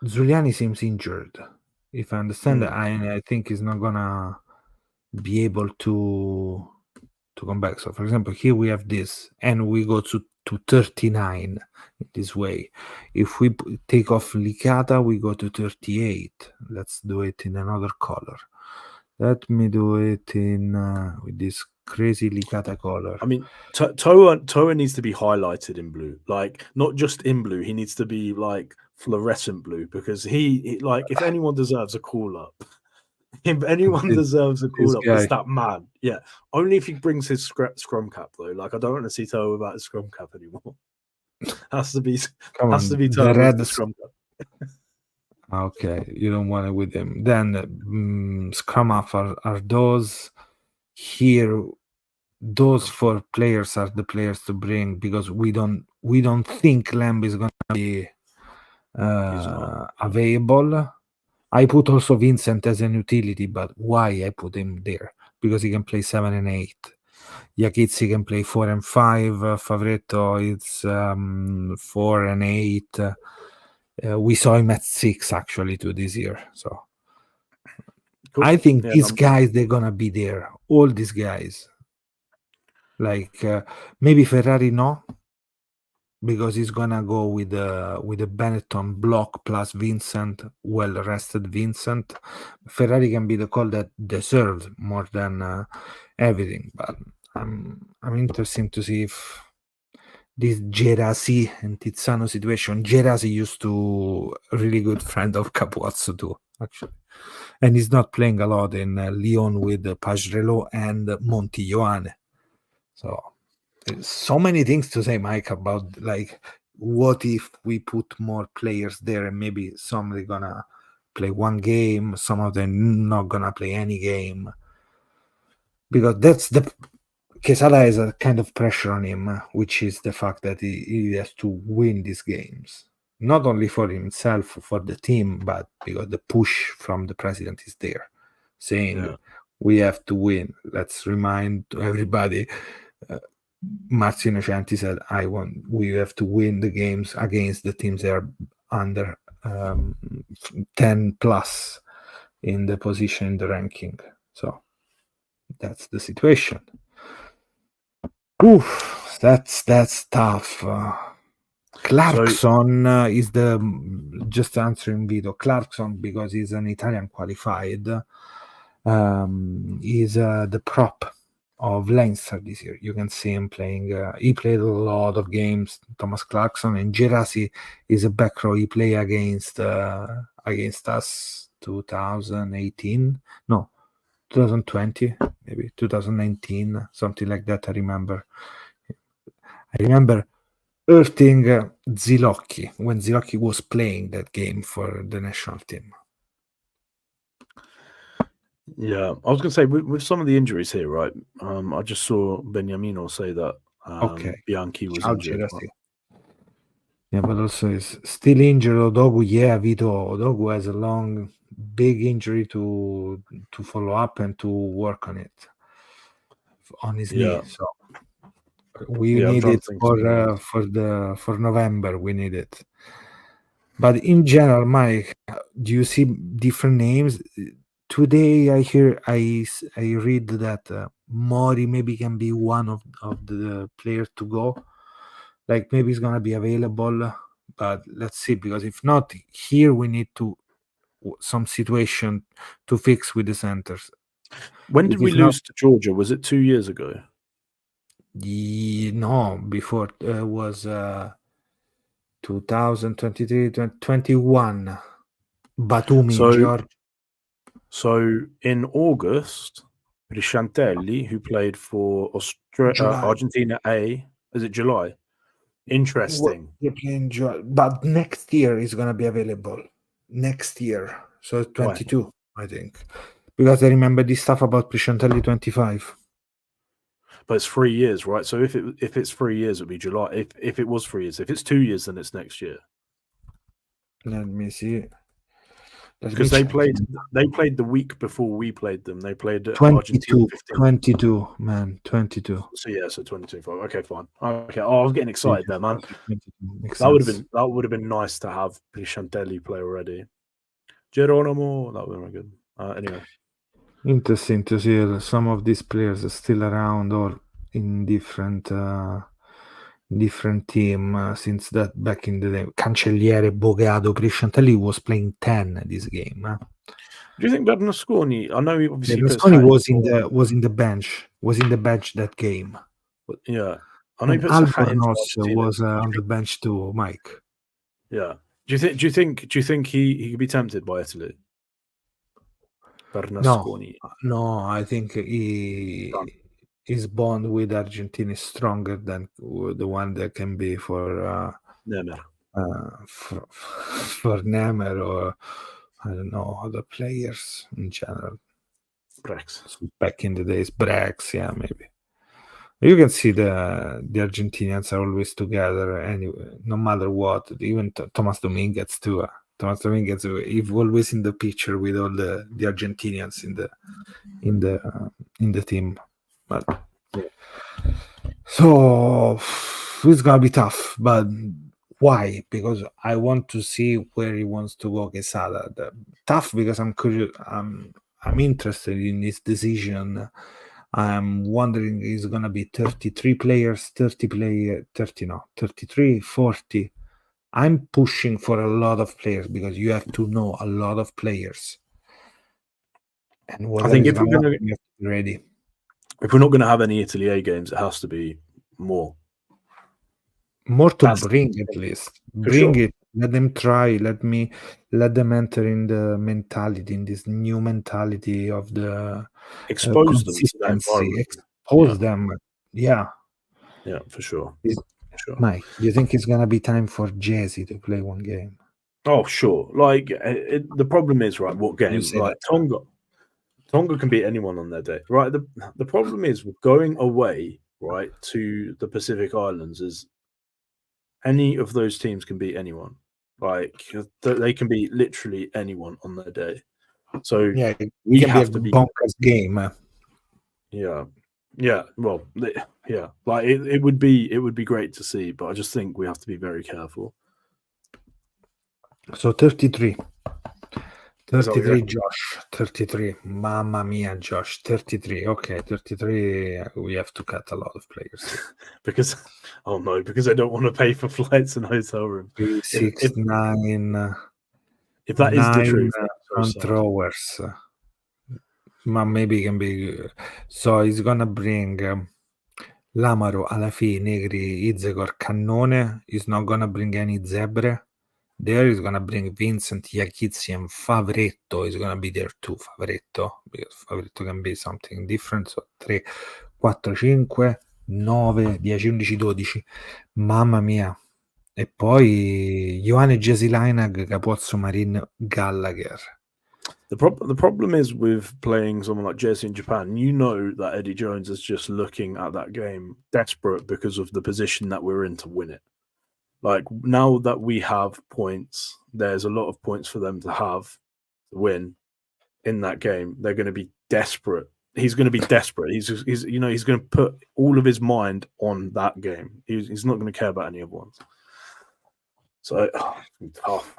Speaker 2: Zuliani seems injured. If I understand that, I think he's not gonna be able to come back. So, for example, here we have this, and we go to 39 in this way. If we take off Licata, we go to 38. Let's do it in another color. Let me do it in with this crazy Licata color.
Speaker 3: I mean, Toa needs to be highlighted in blue, like not just in blue. He needs to be like fluorescent blue, because he like, if anyone deserves a call up, if anyone deserves a call up, it's that man. Yeah, only if he brings his scrum cap though. Like, I don't want to see Toa without his scrum cap anymore. has to be Toa with the scrum cap.
Speaker 2: Okay, you don't want it with him. Then scrum up are those here. Those 4 players are the players to bring, because we don't think Lamb is gonna be available. I put also Vincent as an utility, but why I put him there? Because he can play 7 and 8. Yakitsi can play 4 and 5. Favretto is 4 and 8. We saw him at 6 actually this year. So cool. I think these guys, they're gonna be there. All these guys. Like maybe Ferrari no, because he's gonna go with a Benetton block plus Vincent, well rested Vincent. Ferrari can be the call that deserves more than everything. But I'm interested to see if this Gerasi and Tizzano situation. Gerasi used to a really good friend of Capuazzo too, actually, and he's not playing a lot in Lyon with Pagerello and Montijoane. So many things to say, Mike, about like what if we put more players there and maybe some are gonna play one game, some of them not gonna play any game, because that's the Quesada has a kind of pressure on him, which is the fact that he has to win these games, not only for himself, for the team, but because the push from the president is there, saying we have to win. Let's remind everybody. Marzio Innocenti said, we have to win the games against the teams that are under 10 plus in the position in the ranking. So that's the situation. Oof, that's tough. Clarkson is just answering Vito. Clarkson, because he's an Italian qualified, is the prop of Leinster this year. You can see him playing. He played a lot of games. Thomas Clarkson, and Gerasi is a back row. He played against us 2018. No, 2020, maybe 2019, something like that. I remember hurting Zilocchi when Zilocchi was playing that game for the national team.
Speaker 3: Yeah, I was going to say, with some of the injuries here, right? I just saw Beniamino say that Bianchi was injured.
Speaker 2: Yeah, but also is still injured. Odogu, Vito. Odogu has a long big injury to follow up and to work on it on his knee. So we
Speaker 3: I'm
Speaker 2: need
Speaker 3: trying
Speaker 2: it
Speaker 3: to think of someone else.
Speaker 2: for November. We need it. But in general, Mike, do you see different names? Today, I read that Mori maybe can be one of the players to go. Like maybe he's gonna be available, but let's see. Because if not, here we need to some situation to fix with the centers.
Speaker 3: When
Speaker 2: It
Speaker 3: did we
Speaker 2: is not.
Speaker 3: lose to Georgia? Was it 2 years ago?
Speaker 2: No, before was 2023, 2021. Batumi,
Speaker 3: So
Speaker 2: George.
Speaker 3: so in August, Rishantelli, who played for
Speaker 2: July.
Speaker 3: Argentina A, is it July? Interesting.
Speaker 2: They're playing but next year is gonna be available. Next year, so
Speaker 3: Why?
Speaker 2: 22, I think, because I remember this stuff about Prisciantelli 25.
Speaker 3: But it's 3 years, right? So if it's 3 years, it'll be July. If it was 3 years, if it's 2 years, then it's next year.
Speaker 2: Let me see. Let me
Speaker 3: Because
Speaker 2: check.
Speaker 3: they played the week before we played them. They played Argentina
Speaker 2: 22,
Speaker 3: 15.
Speaker 2: 22, man, 22.
Speaker 3: So yeah, so 2025. Okay, fine. Okay. Oh, I was getting excited there, man.
Speaker 2: 22. Makes
Speaker 3: That would
Speaker 2: sense.
Speaker 3: have been nice to have Chantelli play already. Geronimo, that would have been good. Anyway,
Speaker 2: Interesting to see some of these players are still around or in different team since that back in the day. Cancelliere, Bogado, Prisciantelli was playing 10 this game.
Speaker 3: do you think Bernasconi? I know he obviously puts
Speaker 2: Berlusconi
Speaker 3: hat in
Speaker 2: was
Speaker 3: the
Speaker 2: in the bench that game,
Speaker 3: but yeah. I know he
Speaker 2: and
Speaker 3: puts a hat into
Speaker 2: Albornoz
Speaker 3: Argentina.
Speaker 2: was on the bench too. Mike,
Speaker 3: Yeah. Do you think he could be tempted by Italy? Bernasconi.
Speaker 2: no, I think
Speaker 3: Done.
Speaker 2: his bond with Argentina is stronger than the one that can be
Speaker 3: Never.
Speaker 2: for Nemer or I don't know other players in general.
Speaker 3: Brex.
Speaker 2: So back in the days, Brax, yeah, maybe. You can see the Argentinians are always together anyway, no matter what. Even Thomas Dominguez too. Thomas Dominguez is always in the picture with all the Argentinians in the team. But so it's gonna be tough. But why? Because I want to see where he wants to go, Quesada. Tough because I'm curious. I'm interested in his decision. I'm wondering is gonna be 33 players, 30 no, 33, 40. I'm pushing for a lot of players because you have to know a lot of players. And
Speaker 3: I
Speaker 2: whatever
Speaker 3: think
Speaker 2: is gonna happen, you have to be ready.
Speaker 3: if we're not going to have any Italy A games, it has to be more.
Speaker 2: More to
Speaker 3: That's
Speaker 2: bring at least.
Speaker 3: for
Speaker 2: Bring
Speaker 3: sure.
Speaker 2: it. Let them try. Let them enter in the mentality, in this new mentality of the
Speaker 3: Expose them to that
Speaker 2: consistency.
Speaker 3: environment.
Speaker 2: Expose them. Yeah.
Speaker 3: Yeah, for sure. For sure.
Speaker 2: Mike, do you think it's gonna be time for Jesse to play one game?
Speaker 3: Oh, sure. Like the problem is, right? What
Speaker 2: You
Speaker 3: game?
Speaker 2: say
Speaker 3: Like
Speaker 2: that.
Speaker 3: Tonga can beat anyone on their day, right? The problem is with going away, right, to the Pacific Islands is any of those teams can beat anyone. Like they can beat literally anyone on their day. So
Speaker 2: Yeah, it
Speaker 3: we
Speaker 2: can be a
Speaker 3: have to be,
Speaker 2: bonkers game.
Speaker 3: yeah, yeah. Well, yeah. Like it would be great to see, but I just think we have to be very careful.
Speaker 2: So 33.
Speaker 3: Is that what you
Speaker 2: 33,
Speaker 3: reckon?
Speaker 2: Josh. 33. Mamma mia, Josh. 33. Okay, 33. We have to cut a lot of players.
Speaker 3: Because oh no, because I don't want to pay for flights and hotel room.
Speaker 2: 3, 6, 9.
Speaker 3: If that is the
Speaker 2: 9
Speaker 3: truth, that's so
Speaker 2: front
Speaker 3: sad.
Speaker 2: rowers. Ma maybe it can be. So he's gonna bring Lamaro, Alafi, Negri, Izegor, Cannone. He's not gonna bring any Zebre. There he's gonna bring Vincent, Iachizzi, and Favretto is gonna be there too. Favretto, because Favretto can be something different. So 3, 4, 5, 9, 10, 11, 12. Mamma mia. E poi Ioane Gesilainag, Capozzo, Marin, Gallagher.
Speaker 3: The problem is with playing someone like Jesse in Japan. You know that Eddie Jones is just looking at that game desperate because of the position that we're in to win it. Like now that we have points, there's a lot of points for them to have. to win in that game, they're going to be desperate. He's going to be desperate. He's going to put all of his mind on that game. He's not going to care about any other ones. So tough.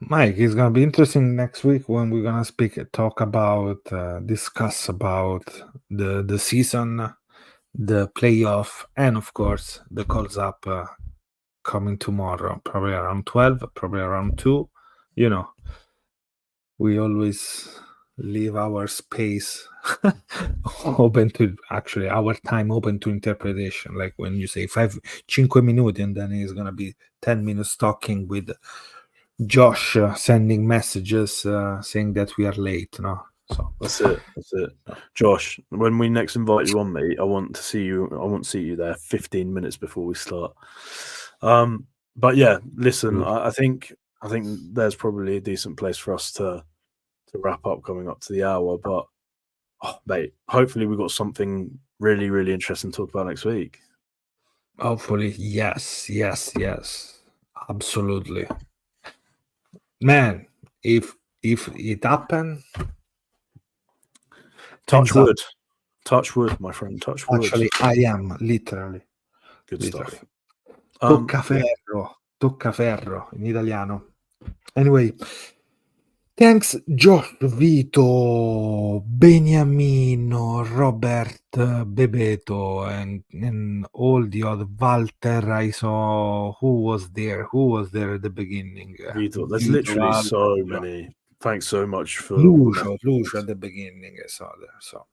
Speaker 2: Mike, it's gonna be interesting next week when we're gonna discuss about the season, the playoff, and of course the calls up coming tomorrow, probably around 12, probably around 2. You know, we always leave our space open to our time open to interpretation. Like when you say 5 minuti, and then it's gonna be 10 minutes talking with Josh sending messages saying that we are late. No, so
Speaker 3: that's it. Josh, when we next invite you on, mate, I want to see you there 15 minutes before we start. But yeah, listen, I think there's probably a decent place for us to wrap up coming up to the hour. But mate, hopefully we've got something really, really interesting to talk about next week.
Speaker 2: Hopefully, yes, absolutely. Man, if it happened,
Speaker 3: touch wood, my friend, touch wood.
Speaker 2: Actually, I am literally.
Speaker 3: Good stuff.
Speaker 2: Tocca ferro in italiano. Anyway, thanks Josh, Vito, Beniamino, Robert, Bebeto, and all the other Walter. I saw who was there at the beginning.
Speaker 3: Vito, there's literally so many. Thanks so much for
Speaker 2: Lucio at the beginning. I saw there. So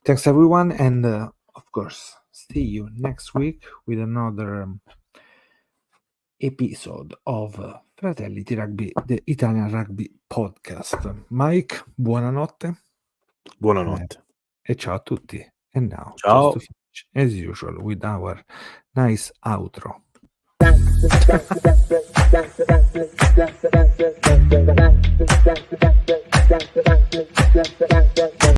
Speaker 2: thanks everyone, and of course, see you next week with another episode of Fratelli di Rugby, the Italian Rugby Podcast. Mike, buonanotte.
Speaker 3: E
Speaker 2: ciao a tutti. And now,
Speaker 3: ciao.
Speaker 2: just to finish, as usual, with our nice outro.